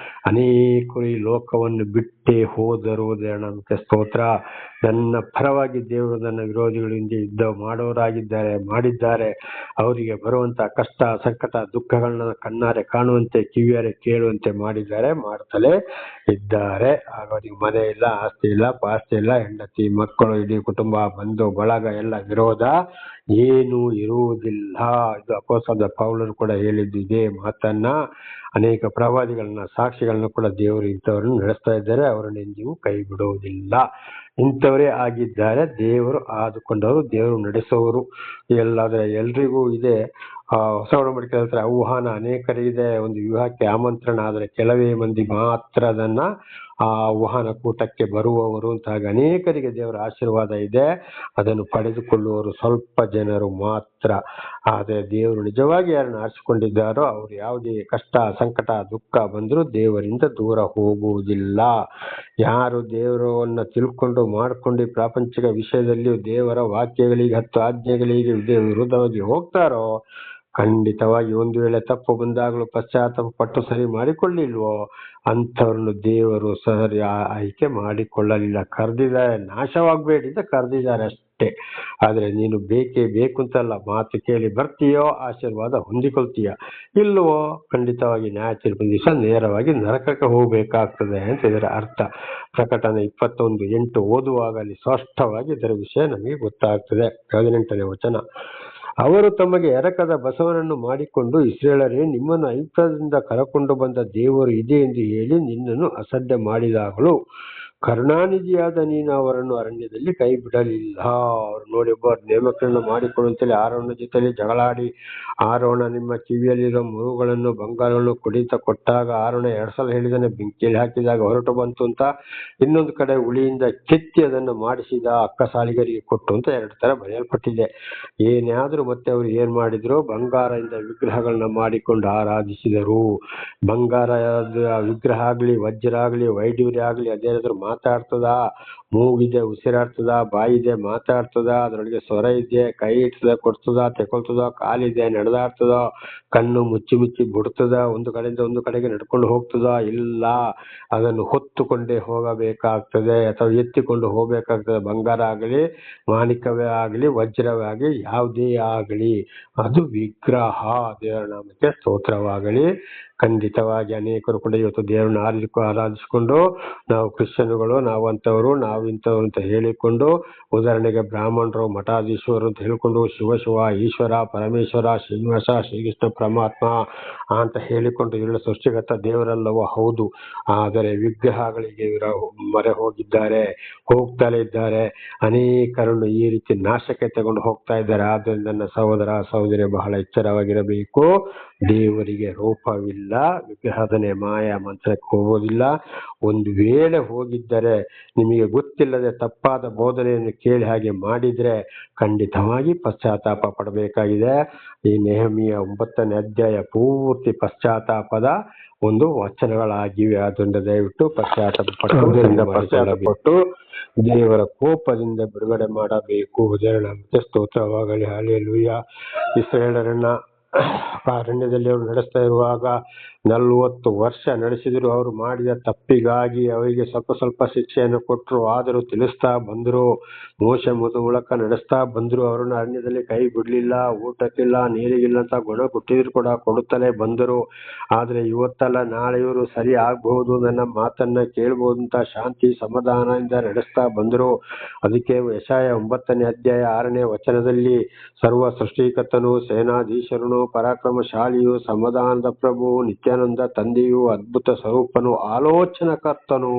ಅನೇಕರು ಈ ಲೋಕವನ್ನು ಬಿಟ್ಟೇ ಹೋದರು. ದೇವರ ನಾಮಕ್ಕೆ ಸ್ತೋತ್ರ. ನನ್ನ ಪರವಾಗಿ ದೇವರು ನನ್ನ ವಿರೋಧಿಗಳಿಂದ ಯುದ್ಧ ಮಾಡಿದ್ದಾರೆ. ಅವರಿಗೆ ಬರುವಂತ ಕಷ್ಟ, ಸಂಕಟ, ದುಃಖಗಳನ್ನ ಕಣ್ಣಾರೆ ಕಾಣುವಂತೆ, ಕಿವಿಯಾರೆ ಕೇಳುವಂತೆ ಮಾಡ್ತಲೇ ಇದ್ದಾರೆ. ಆಗ ಅವರಿಗೆ ಮನೆ ಇಲ್ಲ, ಆಸ್ತಿ ಇಲ್ಲ, ಪಾಸ್ತಿ ಇಲ್ಲ, ಹೆಂಡತಿ, ಮಕ್ಕಳು, ಇಡೀ ಕುಟುಂಬ, ಬಂಧು ಬಳಗ ಎಲ್ಲ ವಿರೋಧ ಏನು ಇರುವುದಿಲ್ಲ. ಇದು ಅಪೊಸ್ತಲ ಪೌಲರು ಕೂಡ ಹೇಳಿದ್ದು ಇದೇ ಮಾತನ್ನ. ಅನೇಕ ಪ್ರವಾದಿಗಳನ್ನ, ಸಾಕ್ಷಿಗಳನ್ನ ಕೂಡ ದೇವರು ಇಂಥವ್ರನ್ನ ನಡೆಸ್ತಾ ಇದ್ದಾರೆ. ಅವರನ್ನು ಎಂದಿಗೂ ಕೈ ಬಿಡುವುದಿಲ್ಲ. ಇಂಥವರೇ ಆಗಿದ್ದಾರೆ. ದೇವರು ಆದುಕೊಂಡವರು, ದೇವರು ನಡೆಸೋರು. ಎಲ್ರಿಗೂ ಇದೆ. ಹೊಸ ಒಡಂಬಡಿಕೆ ಹೇಳ್ತಾರೆ, ಆಹ್ವಾನ ಅನೇಕರಿಗಿದೆ, ಒಂದು ವಿವಾಹಕ್ಕೆ ಆಮಂತ್ರಣ, ಆದರೆ ಕೆಲವೇ ಮಂದಿ ಮಾತ್ರ ಅದನ್ನ ಆ ಆಹ್ವಾನ ಕೂಟಕ್ಕೆ ಬರುವವರು ಅಂತ. ಹಾಗೆ ಅನೇಕರಿಗೆ ದೇವರ ಆಶೀರ್ವಾದ ಇದೆ, ಅದನ್ನು ಪಡೆದುಕೊಳ್ಳುವವರು ಸ್ವಲ್ಪ ಜನರು ಮಾತ್ರ. ಆದರೆ ದೇವರು ನಿಜವಾಗಿ ಯಾರನ್ನು ಆರಿಸಿಕೊಂಡಿದ್ದಾರೋ ಅವರು ಯಾವುದೇ ಕಷ್ಟ, ಸಂಕಟ, ದುಃಖ ಬಂದರೂ ದೇವರಿಂದ ದೂರ ಹೋಗುವುದಿಲ್ಲ. ಯಾರು ದೇವರನ್ನ ತಿಳ್ಕೊಂಡು ಮಾಡ್ಕೊಂಡು ಪ್ರಾಪಂಚಿಕ ವಿಷಯದಲ್ಲಿ ದೇವರ ವಾಕ್ಯಗಳಿಗೆ, 10 ಆಜ್ಞೆಗಳಿಗೆ ವಿರುದ್ಧವಾಗಿ ಹೋಗ್ತಾರೋ ಖಂಡಿತವಾಗಿ ಒಂದು ವೇಳೆ ತಪ್ಪು ಬಂದಾಗಲೂ ಪಶ್ಚಾತ್ತಾಪ ಪಟ್ಟು ಸರಿ ಮಾಡಿಕೊಳ್ಳಿಲ್ವೋ ಅಂಥವ್ರನ್ನು ದೇವರು ಸರಿ ಆಯ್ಕೆ ಮಾಡಿಕೊಳ್ಳಲಿಲ್ಲ. ಕರೆದಿದ್ದಾರೆ, ನಾಶವಾಗಬೇಡಿ ಅಂತ ಕರೆದಿದ್ದಾರೆ ಅಷ್ಟೇ. ಆದ್ರೆ ನೀನು ಬೇಕು ಅಂತಲ್ಲ, ಮಾತು ಕೇಳಿ ಬರ್ತೀಯೋ ಆಶೀರ್ವಾದ ಹೊಂದಿಕೊಳ್ತೀಯ, ಇಲ್ವೋ ಖಂಡಿತವಾಗಿ ನ್ಯಾಯ ತೀರ್ಪಿನ ದಿವಸ ನೇರವಾಗಿ ನರಕಕ್ಕೆ ಹೋಗ್ಬೇಕಾಗ್ತದೆ ಅಂತ ಇದರ ಅರ್ಥ. ಪ್ರಕಟಣೆ 21:8 ಓದುವಾಗ ಅಲ್ಲಿ ಸ್ಪಷ್ಟವಾಗಿ ಇದರ ವಿಷಯ ನಮಗೆ ಗೊತ್ತಾಗ್ತದೆ. 18ನೇ ವಚನ, ಅವರು ತಮಗೆ ಎರಕದ ಬಸವನನ್ನು ಮಾಡಿಕೊಂಡು, ಇಸ್ರಾಯೇಲರೇ, ನಿಮ್ಮನ್ನು ಐಗುಪ್ತದಿಂದ ಕರಕೊಂಡು ಬಂದ ದೇವರು ಇದೆ ಎಂದು ಹೇಳಿ ನಿನ್ನನ್ನು ಅಸಡ್ಡೆ ಮಾಡಿದಾಗಲೂ ಕರುಣಾನಿಧಿಯಾದ ನೀನು ಅವರನ್ನು ಅರಣ್ಯದಲ್ಲಿ ಕೈ ಬಿಡಲಿಲ್ಲ. ಅವ್ರು ನೋಡಿ ಒಬ್ಬ ನೇಮಕರನ್ನು ಮಾಡಿಕೊಳ್ಳುತ್ತಲೇ ಆರೋನ ಜೊತೆಲಿ ಜಗಳಾಡಿ ಆರೋನ ನಿಮ್ಮ ಕಿವಿಯಲ್ಲಿರೋ ಮುರುಗಳನ್ನು ಬಂಗಾರವನ್ನು ಕುಡಿತ ಕೊಟ್ಟಾಗ ಆರೋನ 2 ಸಲ ಹೇಳಿದಾನೆ, ಬೆಂಕಿಯಲ್ಲಿ ಹಾಕಿದಾಗ ಹೊರಟು ಬಂತು ಅಂತ. ಇನ್ನೊಂದು ಕಡೆ ಉಳಿಯಿಂದ ಕೆತ್ತಿ ಅದನ್ನು ಮಾಡಿಸಿದ ಅಕ್ಕಸಾಲಿಗರಿಗೆ ಕೊಟ್ಟು ಅಂತ 2 ತರ ಬರೆಯಲ್ಪಟ್ಟಿದೆ. ಏನಾದ್ರೂ ಮತ್ತೆ ಅವರು ಏನ್ ಮಾಡಿದ್ರು, ಬಂಗಾರದಿಂದ ವಿಗ್ರಹಗಳನ್ನ ಮಾಡಿಕೊಂಡು ಆರಾಧಿಸಿದರು. ಬಂಗಾರದ ವಿಗ್ರಹ ಆಗ್ಲಿ, ವಜ್ರ ಆಗ್ಲಿ, ವೈಡೂರ್ಯ ಆಗ್ಲಿ ಅದೇನಾದ್ರು ಮಾತಾಡ್ತದ, ಮೂಗಿದೆ, ಉಸಿರಾಡ್ತದ, ಬಾಯಿದೆ, ಮಾತಾಡ್ತದ, ಅದ್ರೊಳಗೆ ಸ್ವರ ಇದೆ, ಕೈ ಇಡ್ತದ, ಕೊಡ್ತದ, ತೆಕೊಳ್ತದ, ಕಾಲಿದೆ, ನಡೆದಾಡ್ತದ, ಕಣ್ಣು ಮುಚ್ಚಿ ಮುಚ್ಚಿ ಬಿಡ್ತದ, ಒಂದು ಕಡೆಯಿಂದ ಒಂದು ಕಡೆಗೆ ನಡ್ಕೊಂಡು ಹೋಗ್ತದ? ಇಲ್ಲ, ಅದನ್ನು ಹೊತ್ತುಕೊಂಡೇ ಹೋಗಬೇಕಾಗ್ತದೆ ಅಥವಾ ಎತ್ತಿಕೊಂಡು ಹೋಗ್ಬೇಕಾಗ್ತದೆ. ಬಂಗಾರ ಆಗಲಿ, ಮಾಣಿಕವೇ ಆಗಲಿ, ವಜ್ರವೇ ಆಗಲಿ, ಯಾವುದೇ ಆಗಲಿ ಅದು ವಿಗ್ರಹ. ದೇವರ ನಾಮಕ್ಕೆ ಸ್ತೋತ್ರವಾಗಲಿ. ಖಂಡಿತವಾಗಿ ಅನೇಕರು ಕೂಡ ಇವತ್ತು ದೇವರನ್ನ ಆರಾಧಿಸಿಕೊಂಡು ನಾವು ಕ್ರಿಶ್ಚಿಯನ್ಗಳು, ನಾವು ಅಂತವರು, ನಾವು ಇಂಥವ್ರು ಅಂತ ಹೇಳಿಕೊಂಡು, ಉದಾಹರಣೆಗೆ ಬ್ರಾಹ್ಮಣರು, ಮಠಾಧೀಶ್ವರರು ಅಂತ ಹೇಳಿಕೊಂಡು ಶಿವ, ಈಶ್ವರ, ಪರಮೇಶ್ವರ, ಶ್ರೀನಿವಾಸ, ಶ್ರೀಕೃಷ್ಣ ಪರಮಾತ್ಮ ಅಂತ ಹೇಳಿಕೊಂಡು ಇರುವ ಸೃಷ್ಟಿಗತ ದೇವರೆಲ್ಲವೂ ಹೌದು. ಆದರೆ ವಿಗ್ರಹಗಳಿಗೆ ಮೊರೆ ಹೋಗ್ತಲೇ ಇದ್ದಾರೆ. ಅನೇಕರನ್ನು ಈ ರೀತಿ ನಾಶಕ್ಕೆ ತಗೊಂಡು ಹೋಗ್ತಾ ಇದ್ದಾರೆ. ಆದ್ದರಿಂದ ನನ್ನ ಸಹೋದರ ಸಹೋದರಿ ಬಹಳ ಎಚ್ಚರವಾಗಿರಬೇಕು. ದೇವರಿಗೆ ರೂಪವಿಲ್ಲ, ವಿಗ್ರಹದನೆ ಮಾಯ ಮಂತ್ರಕ್ಕೆ ಹೋಗೋದಿಲ್ಲ. ಒಂದು ವೇಳೆ ಹೋಗಿದ್ದರೆ ನಿಮಗೆ ಗೊತ್ತಿಲ್ಲದೆ ತಪ್ಪಾದ ಬೋಧನೆಯನ್ನು ಕೇಳಿ ಹಾಗೆ ಮಾಡಿದ್ರೆ ಖಂಡಿತವಾಗಿ ಪಶ್ಚಾತ್ತಾಪ ಪಡಬೇಕಾಗಿದೆ. ಈ ನೆಹೆಮಿಯ 9ನೇ ಅಧ್ಯಾಯ ಪೂರ್ತಿ ಪಶ್ಚಾತ್ತಾಪದ ಒಂದು ವಚನಗಳಾಗಿವೆ. ಅದರಿಂದ ದಯವಿಟ್ಟು ಪಶ್ಚಾತ್ತಾಪಪಟ್ಟು ದೇವರ ಕೋಪದಿಂದ ಬಿಡುಗಡೆ ಮಾಡಬೇಕು. ದೇವರ ನಾಮಕ್ಕೆ ಸ್ತೋತ್ರವಾಗಲಿ. ಹಲ್ಲೆಲೂಯಾ. ಇಸ್ರಾಯೇಲರನ್ನ ಅರಣ್ಯದಲ್ಲಿ ಅವರು ನಡೆಸ್ತಾ ಇರುವಾಗ 40 ವರ್ಷ ನಡೆಸಿದ್ರು. ಅವರು ಮಾಡಿದ ತಪ್ಪಿಗಾಗಿ ಅವರಿಗೆ ಸ್ವಲ್ಪ ಶಿಕ್ಷೆಯನ್ನು ಕೊಟ್ಟರು. ಆದರೂ ತಿಳಿಸ್ತಾ ಬಂದರು. ಮೋಶೆ ಮೂಲಕ ನಡೆಸ್ತಾ ಬಂದರು. ಅವರನ್ನು ಅರಣ್ಯದಲ್ಲಿ ಕೈ ಬಿಡ್ಲಿಲ್ಲ. ಊಟಕ್ಕಿಲ್ಲ, ನೀರಿಗಿಲ್ಲ ಅಂತ ಗುಣ ಕೊಟ್ಟಿದ್ರು ಕೂಡ ಕೊಡುತ್ತಲೇ ಬಂದರು. ಆದ್ರೆ ಇವತ್ತಲ್ಲ ನಾಳೆ ಇವರು ಸರಿ ಆಗ್ಬಹುದು, ನನ್ನ ಮಾತನ್ನ ಕೇಳ್ಬಹುದು ಅಂತ ಶಾಂತಿ ಸಮಾಧಾನದಿಂದ ನಡೆಸ್ತಾ ಬಂದರು. ಅದಕ್ಕೆ ಯೆಶಾಯ 9ನೇ ಅಧ್ಯಾಯ 6ನೇ ವಚನದಲ್ಲಿ ಸರ್ವ ಸೃಷ್ಟಿಕರ್ತನು, ಸೇನಾಧೀಶರನು, ಪರಾಕ್ರಮಶಾಲಿಯು, ಸಮಾಧಾನದ ಪ್ರಭು, ನಿತ್ಯಾನಂದ ತಂದೆಯು, ಅದ್ಭುತ ಸ್ವರೂಪನು, ಆಲೋಚನಕರ್ತನು,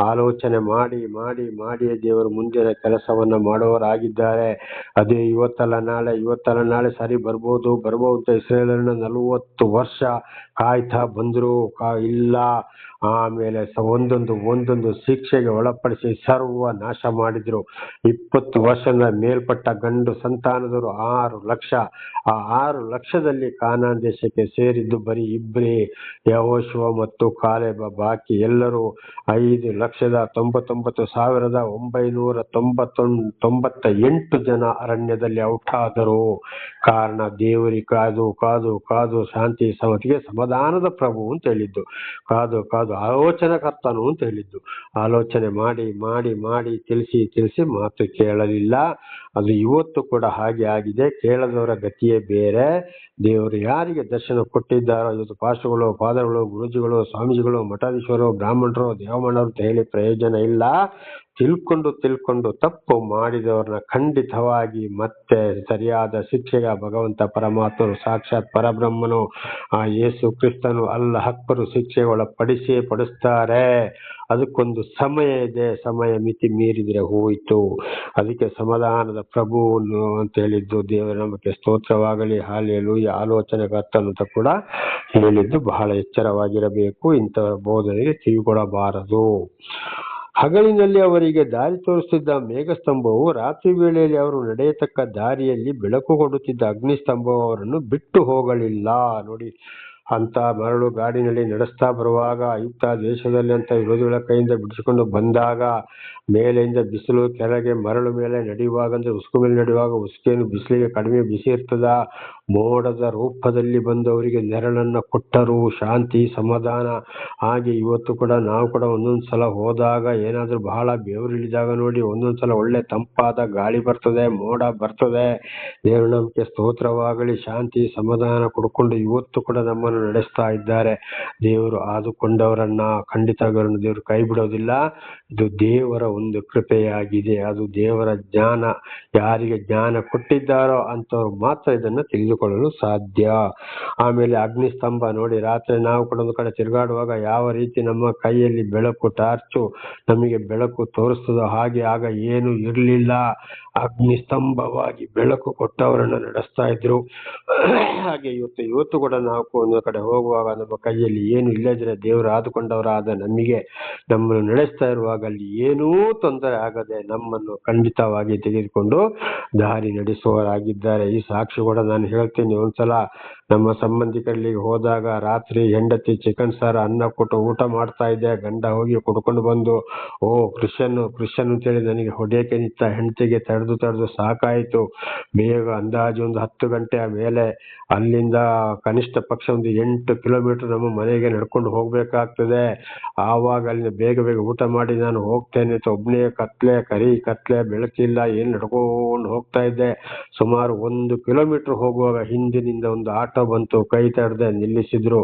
ಆಲೋಚನೆ ಮಾಡಿ ಮಾಡಿ ಮಾಡಿಯೇ ದೇವರು ಮುಂದಿನ ಕೆಲಸವನ್ನ ಮಾಡುವವರಾಗಿದ್ದಾರೆ. ಅದೇ ಇವತ್ತಲ್ಲ ನಾಳೆ ಸರಿ ಬರ್ಬೋದು ಅಂತ ಇಸ್ರಾಯೇಲರನ್ನ 40 ವರ್ಷ ಕಾಯ್ತಾ ಬಂದ್ರು. ಇಲ್ಲ, ಆಮೇಲೆ ಒಂದೊಂದು ಶಿಕ್ಷೆಗೆ ಒಳಪಡಿಸಿ ಸರ್ವ ನಾಶ ಮಾಡಿದ್ರು. 20 ವರ್ಷದ ಮೇಲ್ಪಟ್ಟ ಗಂಡು ಸಂತಾನದವರು 6 ಲಕ್ಷ. ಆ 6 ಲಕ್ಷದಲ್ಲಿ ಕಾನಾನ್ ದೇಶಕ್ಕೆ ಸೇರಿದ್ದು ಬರೀ 2 ಯೆಹೋಶುವ ಮತ್ತು ಕಾಲೇಬ. ಬಾಕಿ ಎಲ್ಲರೂ 5,99,998 ಜನ ಅರಣ್ಯದಲ್ಲಿ ಔಟ್ ಆದರು. ಕಾರಣ ದೇವರಿಗೆ ಕಾದು ಶಾಂತಿ ಸಮತಿಗೆ ಸಮಾಧಾನದ ಪ್ರಭು ಅಂತ ಹೇಳಿದ್ದು, ಕಾದು ಆಲೋಚನಕರ್ತನು ಅಂತ ಹೇಳಿದ್ದು. ಆಲೋಚನೆ ಮಾಡಿ ಮಾಡಿ ಮಾಡಿ ತಿಳಿಸಿ ಮಾತು ಕೇಳಲಿಲ್ಲ. ಅದು ಇವತ್ತು ಕೂಡ ಹಾಗೆ ಆಗಿದೆ. ಕೇಳದವರ ಗತಿಯೇ ಬೇರೆ. ದೇವರು ಯಾರಿಗೆ ದರ್ಶನ ಕೊಟ್ಟಿದ್ದಾರೋ, ಇವತ್ತು ಪಾಸ್ಟರ್ಗಳು, ಫಾದರ್ಗಳು, ಗುರುಜಿಗಳು, ಸ್ವಾಮೀಜಿಗಳು, ಮಠಾಧೀಶ್ವರರು, ಬ್ರಾಹ್ಮಣರು, ದೇವಮಣ್ಣರು ಅಂತ ಹೇಳಿ ಪ್ರಯೋಜನ ಇಲ್ಲ. ತಿಳ್ಕೊಂಡು ತಪ್ಪು ಮಾಡಿದವ್ರನ್ನ ಖಂಡಿತವಾಗಿ ಮತ್ತೆ ಸರಿಯಾದ ಶಿಕ್ಷೆಗೆ ಭಗವಂತ ಪರಮಾತ್ಮನು, ಸಾಕ್ಷಾತ್ ಪರಬ್ರಹ್ಮನು, ಆ ಯೇಸು ಕ್ರಿಸ್ತನು, ಅಕ್ಕರು ಶಿಕ್ಷೆಗಳ ಪಡಿಸ್ತಾರೆ. ಅದಕ್ಕೊಂದು ಸಮಯ ಇದೆ. ಸಮಯ ಮಿತಿ ಮೀರಿದ್ರೆ ಹೋಯ್ತು. ಅದಕ್ಕೆ ಸಮಾಧಾನದ ಪ್ರಭು ಅಂತ ಹೇಳಿದ್ದು. ದೇವರ ನಮಗೆ ಸ್ತೋತ್ರವಾಗಲಿ. ಹಲ್ಲೆಲೂಯಾ. ಆಲೋಚನೆಗರ್ತನು ಅಂತ ಕೂಡ ಹೇಳಿದ್ದು. ಬಹಳ ಎಚ್ಚರವಾಗಿರಬೇಕು. ಇಂಥವರ ಬೋಧನೆಗೆ ಕಿವಿಗೊಡಬಾರದು. ಹಗಲಿನಲ್ಲಿ ಅವರಿಗೆ ದಾರಿ ತೋರಿಸುತ್ತಿದ್ದ ಮೇಘಸ್ತಂಭವು, ರಾತ್ರಿ ವೇಳೆಯಲ್ಲಿ ಅವರು ನಡೆಯತಕ್ಕ ದಾರಿಯಲ್ಲಿ ಬೆಳಕು ಕೊಡುತ್ತಿದ್ದ ಅಗ್ನಿಸ್ತಂಭವು ಅವರನ್ನು ಬಿಟ್ಟು ಹೋಗಲಿಲ್ಲ. ನೋಡಿ, ಅಂತ ಮರಳು ಗಾಡಿನಲ್ಲಿ ನಡೆಸ್ತಾ ಬರುವಾಗ, ಐಗುಪ್ತ ದೇಶದಲ್ಲಿ ಅಂತ ವಿರೋಧಿಗಳ ಕೈಯಿಂದ ಬಿಡಿಸಿಕೊಂಡು ಬಂದಾಗ, ಮೇಲೆಯಿಂದ ಬಿಸಿಲು, ಕೆಳಗೆ ಮರಳು ಮೇಲೆ ನಡೆಯುವಾಗ, ಅಂದ್ರೆ ಉಸುಕು ಮೇಲೆ ನಡೆಯುವಾಗ ಉಸುಕೇನು ಬಿಸಿಲಿಗೆ ಕಡಿಮೆ ಬಿಸಿ ಇರ್ತದ, ಮೋಡದ ರೂಪದಲ್ಲಿ ಬಂದವರಿಗೆ ನೆರಳನ್ನ ಕೊಟ್ಟರು, ಶಾಂತಿ ಸಮಾಧಾನ. ಹಾಗೆ ಇವತ್ತು ಕೂಡ ನಾವು ಕೂಡ ಒಂದೊಂದ್ಸಲ ಹೋದಾಗ ಏನಾದ್ರೂ ಬಹಳ ಬೆವರಿಳಿದಾಗ ನೋಡಿ, ಒಂದೊಂದ್ಸಲ ಒಳ್ಳೆ ತಂಪಾದ ಗಾಳಿ ಬರ್ತದೆ, ಮೋಡ ಬರ್ತದೆ. ದೇವರ ನಾಮಕ್ಕೆ ಸ್ತೋತ್ರವಾಗಲಿ. ಶಾಂತಿ ಸಮಾಧಾನ ಕೊಡ್ಕೊಂಡು ಇವತ್ತು ಕೂಡ ನಮ್ಮನ್ನು ನಮ್ಮನ್ನು ನಡೆಸ್ತಾ ಇದ್ದಾರೆ. ದೇವರು ಆದುಕೊಂಡವರನ್ನ ಖಂಡಿತಗಳನ್ನು ದೇವರು ಕೈ ಬಿಡೋದಿಲ್ಲ. ಇದು ದೇವರ ಒಂದು ಕೃಪೆಯಾಗಿದೆ. ಅದು ದೇವರ ಜ್ಞಾನ. ಯಾರಿಗೆ ಜ್ಞಾನ ಕೊಟ್ಟಿದ್ದಾರೋ ಅಂತವ್ರು ಮಾತ್ರ ಇದನ್ನ ತಿಳಿದುಕೊಳ್ಳಲು ಸಾಧ್ಯ. ಆಮೇಲೆ ಅಗ್ನಿಸ್ತಂಭ ನೋಡಿ, ರಾತ್ರಿ ನಾವು ಕೂಡ ಒಂದು ಕಡೆ ತಿರುಗಾಡುವಾಗ ಯಾವ ರೀತಿ ನಮ್ಮ ಕೈಯಲ್ಲಿ ಬೆಳಕು ಟಾರ್ಚು ನಮಗೆ ಬೆಳಕು ತೋರಿಸ್ತದೋ ಹಾಗೆ ಆಗ ಏನು ಇರಲಿಲ್ಲ. ಅಗ್ನಿಸ್ತಂಭವಾಗಿ ಬೆಳಕು ಕೊಟ್ಟವರನ್ನ ನಡೆಸ್ತಾ ಇದ್ರು. ಹಾಗೆ ಇವತ್ತು ಕೂಡ ನಾವು ಒಂದು ಕಡೆ ಹೋಗುವಾಗ ನಮ್ಮ ಕೈಯಲ್ಲಿ ಏನು ಇಲ್ಲದ್ರೆ ದೇವರು ಆದುಕೊಂಡವರಾದ ನಮಗೆ ನಮ್ಮನ್ನು ನಡೆಸ್ತಾ ಇರುವಾಗ ಅಲ್ಲಿ ಏನೂ ತೊಂದರೆ ಆಗದೆ ನಮ್ಮನ್ನು ಖಂಡಿತವಾಗಿ ತೆಗೆದುಕೊಂಡು ದಾರಿ ನಡೆಸುವವರಾಗಿದ್ದಾರೆ. ಈ ಸಾಕ್ಷಿ ಕೂಡ ನಾನು ಹೇಳ್ತೀನಿ. ಒಂದ್ಸಲ ನಮ್ಮ ಸಂಬಂಧಿಕರಿಗೆ ಹೋದಾಗ ರಾತ್ರಿ ಹೆಂಡತಿ ಚಿಕನ್ ಸಾರು ಅನ್ನ ಕೊಟ್ಟು ಊಟ ಮಾಡ್ತಾ ಇದ್ದೆ. ಗಂಡ ಹೋಗಿ ಕುಡ್ಕೊಂಡು ಬಂದು ಕ್ರಿಶ್ಚಿಯನ್ ಅಂತೇಳಿ ನನಗೆ ಹೊಡೆಯಕ್ಕೆ ನಿಂತ. ಹೆಂಡತಿಗೆ ತಡೆದು ಸಾಕಾಯಿತು. ಬೇಗ ಅಂದಾಜು ಒಂದು 10 ಗಂಟೆ ಮೇಲೆ ಅಲ್ಲಿಂದ ಕನಿಷ್ಠ ಪಕ್ಷ ಒಂದು 8 ಕಿಲೋಮೀಟರ್ ನಮ್ಮ ಮನೆಗೆ ನಡ್ಕೊಂಡು ಹೋಗ್ಬೇಕಾಗ್ತದೆ. ಆವಾಗ ಅಲ್ಲಿ ಬೇಗ ಊಟ ಮಾಡಿ ನಾನು ಹೋಗ್ತೇನೆ ಅಂತ ಒಬ್ಬನೇ ಕತ್ಲೆ ಬೆಳಕಿಲ್ಲ ಏನು ನಡ್ಕೊಂಡು ಹೋಗ್ತಾ ಇದ್ದೆ. ಸುಮಾರು 1 ಕಿಲೋಮೀಟರ್ ಹೋಗುವಾಗ ಹಿಂದಿನಿಂದ ಒಂದು ಆಟೋ ಬಂತು. ಕೈ ತಡೆದೆ ನಿಲ್ಲಿಸಿದ್ರು.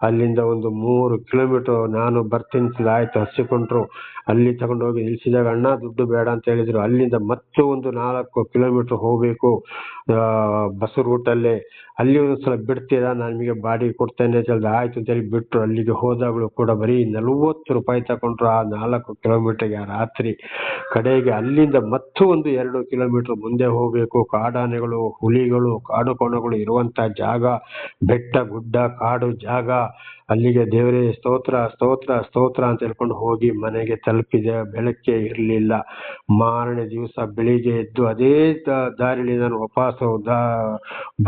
ಅಲ್ಲಿಂದ ಒಂದು 3 ಕಿಲೋಮೀಟರ್ ನಾನು ಬರ್ತೀನಿ ಆಯ್ತು ಹಸಿಕೊಂಡ್ರು. ಅಲ್ಲಿ ತಗೊಂಡೋಗಿ ನಿಲ್ಸಿದಾಗ ಅಣ್ಣ ದುಡ್ಡು ಬೇಡ ಅಂತ ಹೇಳಿದ್ರು. ಅಲ್ಲಿಂದ ಮತ್ತೆ ಒಂದು 4 ಕಿಲೋಮೀಟರ್ ಹೋಗ್ಬೇಕು ಬಸ್ ರೂಟಲ್ಲೇ. ಅಲ್ಲಿ ಒಂದ್ಸಲ ಬಿಡ್ತೀರಾ, ನಾನು ನಿಮಗೆ ಬಾಡಿಗೆ ಕೊಡ್ತೇನೆ ಅಂತ ಹೇಳಿದೆ. ಆಯ್ತು ಅಂತೇಳಿ ಬಿಟ್ರು. ಅಲ್ಲಿಗೆ ಹೋದಾಗಲೂ ಕೂಡ ಬರೀ 40 ರೂಪಾಯಿ ತಗೊಂಡ್ರು ಆ 4 ಕಿಲೋಮೀಟರ್ಗೆ. ರಾತ್ರಿ ಕಡೆಗೆ ಅಲ್ಲಿಂದ ಮತ್ತೆ ಒಂದು 2 ಕಿಲೋಮೀಟರ್ ಮುಂದೆ ಹೋಗ್ಬೇಕು. ಕಾಡಾನೆಗಳು, ಹುಲಿಗಳು, ಕಾಡು ಕೋಣಗಳು ಇರುವಂತ ಜಾಗ, ಬೆಟ್ಟ ಗುಡ್ಡ ಕಾಡು ಜಾಗ. ಅಲ್ಲಿಗೆ ದೇವರೇ ಸ್ತೋತ್ರ ಅಂತ ಹೇಳ್ಕೊಂಡು ಹೋಗಿ ಮನೆಗೆ ತಲುಪಿದೆ. ಬೆಳಕೆ ಇರಲಿಲ್ಲ. ಮಾರನೇ ದಿವಸ ಬೆಳಿಗ್ಗೆ ಎದ್ದು ಅದೇ ದಾರಿಲಿ ನಾನು ವಾಪಸ್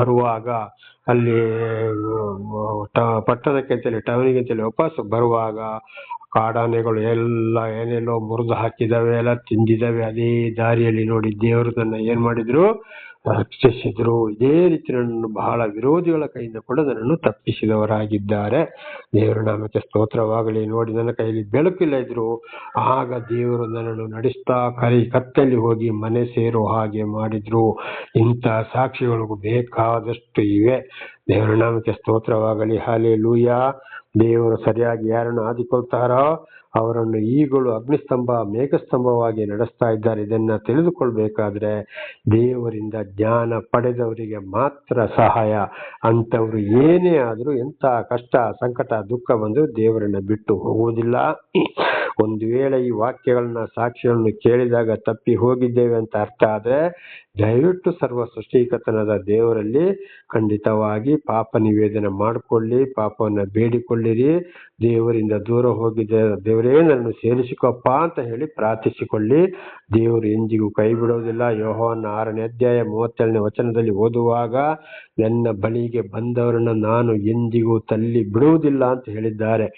ಬರುವಾಗ ಅಲ್ಲಿ ಪಟ್ಟಣಕ್ಕೆ ಅಂತೇಳಿ ಟೌನಿಗೆ ಅಂತೇಳಿ ವಾಪಸ್ ಬರುವಾಗ ಕಾಡಾನೆಗಳು ಎಲ್ಲ ಏನೆಲ್ಲೋ ಮುರಿದು ಹಾಕಿದಾವೆ, ಎಲ್ಲ ತಿಂದಿದ್ದಾವೆ. ಅದೇ ದಾರಿಯಲ್ಲಿ ನೋಡಿ ದೇವರು ನನ್ನ ಏನ್ ಮಾಡಿದ್ರು, ರಕ್ಷಿಸಿದ್ರು. ಇದೇ ರೀತಿ ನನ್ನನ್ನು ಬಹಳ ವಿರೋಧಿಗಳ ಕೈಯಿಂದ ಕೂಡ ನನ್ನನ್ನು ತಪ್ಪಿಸಿದವರಾಗಿದ್ದಾರೆ. ದೇವರ ನಾಮಕ್ಕೆ ಸ್ತೋತ್ರವಾಗಲಿ. ನೋಡಿ ನನ್ನ ಕೈಯಲ್ಲಿ ಬೆಳಕಿಲ್ಲ ಇದ್ರು ಆಗ ದೇವರು ನನ್ನನ್ನು ನಡೆಸ್ತಾ ಕತ್ತಲ್ಲಿ ಹೋಗಿ ಮನೆ ಸೇರೋ ಹಾಗೆ ಮಾಡಿದ್ರು. ಇಂಥ ಸಾಕ್ಷಿಗಳಿಗೂ ಬೇಕಾದಷ್ಟು ಇವೆ. ದೇವರ ನಾಮಕ್ಕೆ ಸ್ತೋತ್ರವಾಗಲಿ. ಹಲ್ಲೆಲೂಯಾ. ದೇವರು ಸರಿಯಾಗಿ ಯಾರನ್ನು ಆದಿಕೊಳ್ತಾರೋ ಅವರನ್ನು ಈಗಲೂ ಅಗ್ನಿಸ್ತಂಭ ಮೇಘಸ್ತಂಭವಾಗಿ ನಡೆಸ್ತಾ ಇದ್ದಾರೆ. ಇದನ್ನ ತಿಳಿದುಕೊಳ್ಬೇಕಾದ್ರೆ ದೇವರಿಂದ ಜ್ಞಾನ ಪಡೆದವರಿಗೆ ಮಾತ್ರ ಸಹಾಯ. ಅಂತವ್ರು ಏನೇ ಆದ್ರೂ, ಎಂತ ಕಷ್ಟ ಸಂಕಟ ದುಃಖ ಬಂದು ದೇವರನ್ನ ಬಿಟ್ಟು ಹೋಗುವುದಿಲ್ಲ. ಒಂದು ವೇಳೆ ಈ ವಾಕ್ಯಗಳನ್ನ ಸಾಕ್ಷಿಗಳನ್ನು ಕೇಳಿದಾಗ ತಪ್ಪಿ ಹೋಗಿದ್ದೇವೆ ಅಂತ ಅರ್ಥ ಆದ್ರೆ ದಯವಿಟ್ಟು ಸರ್ವ ಸೃಷ್ಟಿಕರ್ತನಾದ ದೇವರಲ್ಲಿ ಖಂಡಿತವಾಗಿ ಪಾಪ ನಿವೇದನೆ ಮಾಡಿಕೊಳ್ಳಿ, ಪಾಪವನ್ನ ಬೇಡಿಕೊಳ್ಳಿರಿ. ದೇವರಿಂದ ದೂರ ಹೋಗಿದ್ದೆ ದೇವರೇ ನನ್ನನ್ನು ಸೇರಿಸಿಕೊಪ್ಪ ಅಂತ ಹೇಳಿ ಪ್ರಾರ್ಥಿಸಿಕೊಳ್ಳಿ. ದೇವರು ಎಂದಿಗೂ ಕೈ ಬಿಡೋದಿಲ್ಲ. ಯೋಹಾನ 6ನೇ ಅಧ್ಯಾಯ 37ನೇ ವಚನದಲ್ಲಿ ಓದುವಾಗ ನನ್ನ ಬಳಿಗೆ ಬಂದವರನ್ನ ನಾನು ಎಂದಿಗೂ ತಳ್ಳಿ ಬಿಡುವುದಿಲ್ಲ ಅಂತ ಹೇಳಿದ್ದಾರೆ.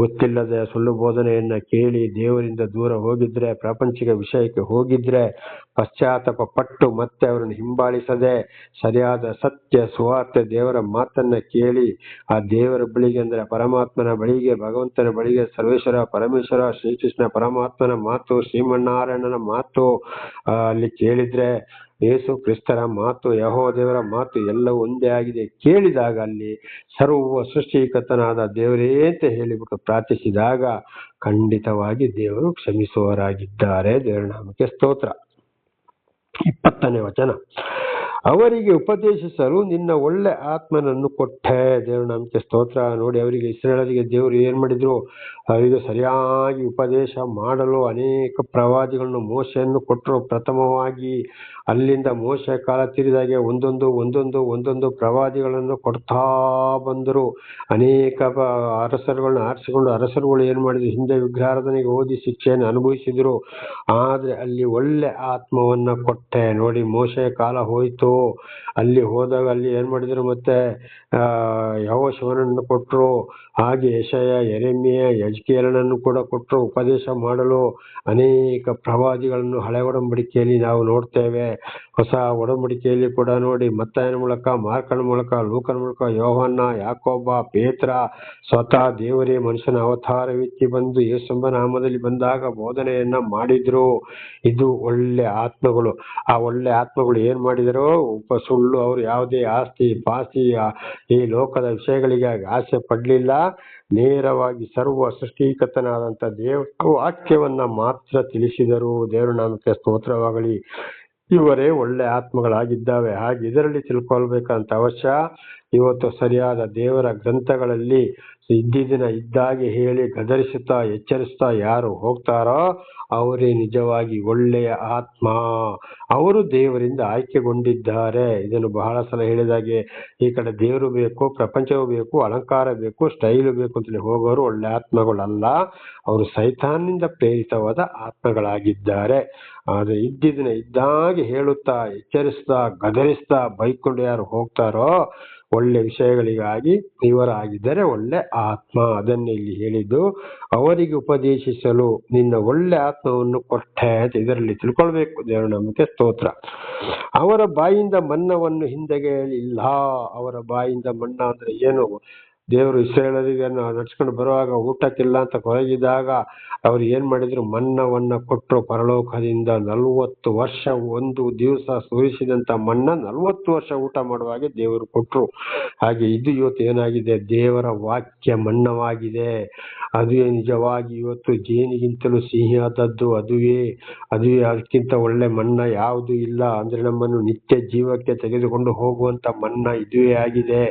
ಗೊತ್ತಿಲ್ಲದೆ ಸುಳ್ಳು ಬೋಧನೆಯನ್ನ ಕೇಳಿ ದೇವರಿಂದ ದೂರ ಹೋಗಿದ್ರೆ, ಪ್ರಾಪಂಚಿಕ ವಿಷಯಕ್ಕೆ ಹೋಗಿದ್ರೆ, ಪಶ್ಚಾತ್ತಾಪ ಪಟ್ಟು ಮತ್ತೆ ಅವರನ್ನು ಹಿಂಬಾಲಿಸದೆ ಸರಿಯಾದ ಸತ್ಯ ಸುವಾರ್ತೆ ದೇವರ ಮಾತನ್ನ ಕೇಳಿ ಆ ದೇವರ ಬಳಿಗೆ ಅಂದ್ರೆ ಪರಮಾತ್ಮನ ಬಳಿಗೆ, ಭಗವಂತನ ಬಳಿಗೆ, ಸರ್ವೇಶ್ವರ ಪರಮೇಶ್ವರ ಶ್ರೀಕೃಷ್ಣ ಪರಮಾತ್ಮನ ಮಾತು, ಶ್ರೀಮನ್ನಾರಾಯಣನ ಮಾತು ಅಲ್ಲಿ ಕೇಳಿದ್ರೆ, ಯೇಸು ಕ್ರಿಸ್ತರ ಮಾತು, ಯೆಹೋವ ದೇವರ ಮಾತು ಎಲ್ಲವೂ ಒಂದೇ ಆಗಿದೆ ಕೇಳಿದಾಗ ಅಲ್ಲಿ ಸರ್ವ ಸೃಷ್ಟಿಕರ್ತನಾದ ದೇವರೇ ಅಂತ ಹೇಳಿಬಿಟ್ಟು ಪ್ರಾರ್ಥಿಸಿದಾಗ ಖಂಡಿತವಾಗಿ ದೇವರು ಕ್ಷಮಿಸುವವರಾಗಿದ್ದಾರೆ. ದೇವರ ನಾಮಕ್ಕೆ ಸ್ತೋತ್ರ. 20ನೇ ವಚನ, ಅವರಿಗೆ ಉಪದೇಶಿಸಲು ನಿನ್ನ ಒಳ್ಳೆ ಆತ್ಮನನ್ನು ಕೊಟ್ಟೆ. ದೇವರ ನಾಮಕ್ಕೆ ಸ್ತೋತ್ರ. ನೋಡಿ, ಅವರಿಗೆ ಇಸ್ರಾಯೇಲರಿಗೆ ದೇವರು ಏನ್ ಮಾಡಿದ್ರು, ಅವರಿಗೆ ಸರಿಯಾಗಿ ಉಪದೇಶ ಮಾಡಲು ಅನೇಕ ಪ್ರವಾದಿಗಳನ್ನು ಮೋಶೆಯನ್ನು ಕೊಟ್ಟರು. ಪ್ರಥಮವಾಗಿ ಅಲ್ಲಿಂದ ಮೋಶೆ ಕಾಲ ತೀರಿದಾಗೆ ಒಂದೊಂದು ಪ್ರವಾದಿಗಳನ್ನು ಕೊಡ್ತಾ ಬಂದರು. ಅನೇಕ ಅರಸರುಗಳನ್ನ ಆರಿಸಿಕೊಂಡು ಅರಸರುಗಳು ಏನ್ ಮಾಡಿದ್ರು, ಹಿಂದೆ ವಿಗ್ರಹಾರಾಧನೆಗೆ ಓದಿ ಶಿಕ್ಷೆಯನ್ನು ಅನುಭವಿಸಿದ್ರು. ಆದ್ರೆ ಅಲ್ಲಿ ಒಳ್ಳೆ ಆತ್ಮವನ್ನ ಕೊಟ್ಟೆ. ನೋಡಿ, ಮೋಶೆ ಕಾಲ ಹೋಯ್ತು. ಅಲ್ಲಿ ಹೋದಾಗ ಅಲ್ಲಿ ಏನ್ ಮಾಡಿದ್ರು, ಮತ್ತೆ ಯೆಹೋಶುವನನ್ನು ಕೊಟ್ರು. ಹಾಗೆ ಯೆಶಾಯ, ಯೆರೆಮೀಯ, ಯೆಜ್ಕೇಲನನ್ನು ಕೂಡ ಕೊಟ್ಟರು ಉಪದೇಶ ಮಾಡಲು. ಅನೇಕ ಪ್ರವಾದಿಗಳನ್ನು ಹಳೆ ಒಡಂಬಡಿಕೆಯಲ್ಲಿ ನಾವು ನೋಡ್ತೇವೆ. ಹೊಸ ಒಡಂಬಡಿಕೆಯಲ್ಲಿ ಕೂಡ ನೋಡಿ, ಮತ್ತಾಯನ ಮೂಲಕ, ಮಾರ್ಕನ ಮೂಲಕ, ಲೂಕನ ಮೂಲಕ, ಯೋಹನ್ನ, ಯಾಕೋಬ, ಪೇತ್ರ, ಸ್ವತಃ ದೇವರೇ ಮನುಷ್ಯನ ಅವತಾರವೆತ್ತಿ ಬಂದು ಯೇಸುವೆಂಬ ನಾಮದಲ್ಲಿ ಬಂದಾಗ ಬೋಧನೆಯನ್ನ ಮಾಡಿದ್ರು. ಇದು ಒಳ್ಳೆ ಆತ್ಮಗಳು. ಆ ಒಳ್ಳೆ ಆತ್ಮಗಳು ಏನ್ ಮಾಡಿದರು? ಸುಳ್ಳು, ಅವರು ಯಾವುದೇ ಆಸ್ತಿ ಪಾಸ್ತಿ ಈ ಲೋಕದ ವಿಷಯಗಳಿಗೆ ಆಸೆ ಪಡ್ಲಿಲ್ಲ. ನೇರವಾಗಿ ಸರ್ವ ಸೃಷ್ಟಿಕರ್ತನಾದಂತ ದೇವರ ವಾಕ್ಯವನ್ನ ಮಾತ್ರ ತಿಳಿಸಿದರು. ದೇವರ ನಾಮಕ್ಕೆ ಸ್ತೋತ್ರವಾಗಲಿ. ಇವರೇ ಒಳ್ಳೆ ಆತ್ಮಗಳಾಗಿದ್ದಾವೆ. ಹಾಗೆ ಇದರಲ್ಲಿ ತಿಳ್ಕೊಳ್ಬೇಕಂತ ಅವಶ್ಯ. ಇವತ್ತು ಸರಿಯಾದ ದೇವರ ಗ್ರಂಥಗಳಲ್ಲಿ ಇದ್ದಿದ್ದಿನ ಇದ್ದಾಗೆ ಹೇಳಿ ಗದರಿಸುತ್ತಾ ಎಚ್ಚರಿಸುತ್ತಾ ಯಾರು ಹೋಗ್ತಾರೋ ಅವರೇ ನಿಜವಾಗಿ ಒಳ್ಳೆಯ ಆತ್ಮ. ಅವರು ದೇವರಿಂದ ಆಯ್ಕೆಗೊಂಡಿದ್ದಾರೆ. ಇದನ್ನು ಬಹಳ ಸಲ ಹೇಳಿದಾಗೆ, ಈ ಕಡೆ ದೇವರು ಬೇಕು, ಪ್ರಪಂಚವೂ ಬೇಕು, ಅಲಂಕಾರ ಬೇಕು, ಸ್ಟೈಲು ಬೇಕು ಅಂತೇಳಿ ಹೋಗೋರು ಒಳ್ಳೆ ಆತ್ಮಗಳಲ್ಲ. ಅವರು ಸೈತಾನ್ನಿಂದ ಪ್ರೇರಿತವಾದ ಆತ್ಮಗಳಾಗಿದ್ದಾರೆ. ಆದ್ರೆ ಇದ್ದಿದ್ದನ್ನ ಇದ್ದಾಗೆ ಹೇಳುತ್ತಾ ಎಚ್ಚರಿಸ್ತಾ ಗದರಿಸ್ತಾ ಬೈಕೊಂಡು ಯಾರು ಹೋಗ್ತಾರೋ ಒಳ್ಳೆ ವಿಷಯಗಳಿಗಾಗಿ ಇವರಾಗಿದ್ದರೆ ಒಳ್ಳೆ ಆತ್ಮ. ಅದನ್ನೇ ಇಲ್ಲಿ ಹೇಳಿದ್ದು, ಅವರಿಗೆ ಉಪದೇಶಿಸಲು ನಿನ್ನ ಒಳ್ಳೆ ಆತ್ಮವನ್ನು ಕೊಟ್ಟೆ ಅಂತ ಇದರಲ್ಲಿ ತಿಳ್ಕೊಳ್ಬೇಕು. ದೇವರ ನಾಮಕ್ಕೆ ಸ್ತೋತ್ರ. ಅವರ ಬಾಯಿಂದ ಮನ್ನವನ್ನು ಹಿಂದೆಗೆಯಲಿಲ್ಲ. ಅವರ ಬಾಯಿಂದ ಮನ್ನ ಅಂದ್ರೆ ಏನು? ದೇವರು ಇಸ್ರಾಯೇಲರಿಗೆ ನಡ್ಸ್ಕೊಂಡು ಬರುವಾಗ ಊಟಕ್ಕಿಲ್ಲ ಅಂತ ಕೊರಗಿದಾಗ ಅವ್ರು ಏನ್ ಮಾಡಿದ್ರು? ಮನ್ನವನ್ನ ಕೊಟ್ಟರು ಪರಲೋಕದಿಂದ. 40 ವರ್ಷ ಒಂದು ದಿವಸ ಸುರಿಸಿದಂತ ಮನ್ನ 40 ವರ್ಷ ಊಟ ಮಾಡುವಾಗೆ ದೇವರು ಕೊಟ್ರು. ಹಾಗೆ ಇದು ಇವತ್ತು ಏನಾಗಿದೆ? ದೇವರ ವಾಕ್ಯ ಮನ್ನವಾಗಿದೆ. ಅದುವೇ ನಿಜವಾಗಿ ಇವತ್ತು ಜೇನಿಗಿಂತಲೂ ಸಿಹಿಯಾದದ್ದು ಅದುವೇ. ಅದಕ್ಕಿಂತ ಒಳ್ಳೆ ಮನ್ನ ಯಾವುದು ಇಲ್ಲ. ಅಂದ್ರೆ ನಮ್ಮನ್ನು ನಿತ್ಯ ಜೀವಕ್ಕೆ ತೆಗೆದುಕೊಂಡು ಹೋಗುವಂತ ಮನ್ನ ಇದುವೇ ಆಗಿದೆ.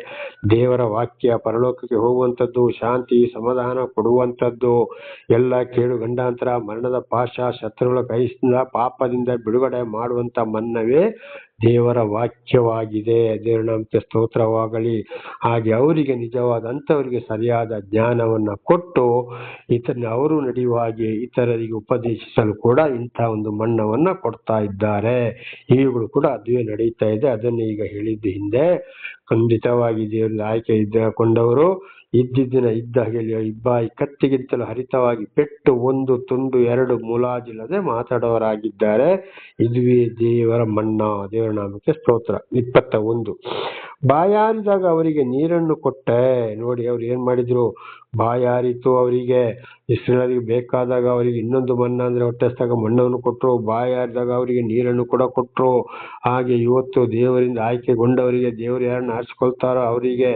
ದೇವರ ವಾಕ್ಯ ಪರಲೋಕಕ್ಕೆ ಹೋಗುವಂಥದ್ದು, ಶಾಂತಿ ಸಮಾಧಾನ ಕೊಡುವಂಥದ್ದು, ಎಲ್ಲ ಕೇಡು ಗಂಡಾಂತರ ಮರಣದ ಪಾಶ ಶತ್ರುಗಳ ಕೈಯಿಂದ ಪಾಪದಿಂದ ಬಿಡುಗಡೆ ಮಾಡುವಂತ ಮನ್ನವೇ ದೇವರ ವಾಕ್ಯವಾಗಿದೆ. ದೇವರ ನಾಮಕ್ಕೆ ಸ್ತೋತ್ರವಾಗಲಿ. ಹಾಗೆ ಅವರಿಗೆ ನಿಜವಾದಂಥವರಿಗೆ ಸರಿಯಾದ ಜ್ಞಾನವನ್ನ ಕೊಟ್ಟು ಅವರು ನಡೆಯುವ ಹಾಗೆ ಇತರರಿಗೆ ಉಪದೇಶಿಸಲು ಕೂಡ ಇಂಥ ಒಂದು ಮನ್ನವನ್ನ ಕೊಡ್ತಾ ಇದ್ದಾರೆ. ಇವುಗಳು ಕೂಡ ಅದುವೇ ನಡೀತಾ ಇದೆ. ಅದನ್ನೇ ಈಗ ಹೇಳಿದ್ದು ಹಿಂದೆ. ಖಂಡಿತವಾಗಿ ದೇವರ ಆಯ್ಕೆ ಕೊಂಡವರು ಇದ್ದಿದ್ದಿನ ಇದ್ದ ಹಾಗೆ ಇಬ್ಬಾಯಿ ಕತ್ತಿಗಿಂತಲೂ ಹರಿತವಾಗಿ ಪೆಟ್ಟು ಒಂದು ತುಂಡು ಎರಡು ಮುಲಾಜಿಲ್ಲದೆ ಮಾತಾಡೋರಾಗಿದ್ದಾರೆ. ಇದುವೇ ದೇವರ ಮನ್ನಾ. ದೇವರ ನಾಮಕ್ಕೆ ಸ್ತೋತ್ರ. 21 ಬಾಯಾರಿದಾಗ ಅವರಿಗೆ ನೀರನ್ನು ಕೊಟ್ಟೆ. ನೋಡಿ, ಅವ್ರು ಏನ್ ಮಾಡಿದ್ರು? ಬಾಯಾರಿತು ಅವರಿಗೆ. ಇಸ್ರಾಯೇಲಿಗೆ ಬೇಕಾದಾಗ ಅವರಿಗೆ ಇನ್ನೊಂದು ಮನ್ನ ಅಂದ್ರೆ ಹೊಟ್ಟೆಸ್ದಾಗ ಮಣ್ಣನ್ನು ಕೊಟ್ಟರು. ಬಾಯಾರಿದಾಗ ಅವರಿಗೆ ನೀರನ್ನು ಕೂಡ ಕೊಟ್ಟರು. ಹಾಗೆ ಇವತ್ತು ದೇವರಿಂದ ಆಯ್ಕೆಗೊಂಡವರಿಗೆ, ದೇವರು ಯಾರನ್ನ ಆರಿಸಿಕೊಳ್ತಾರೋ ಅವರಿಗೆ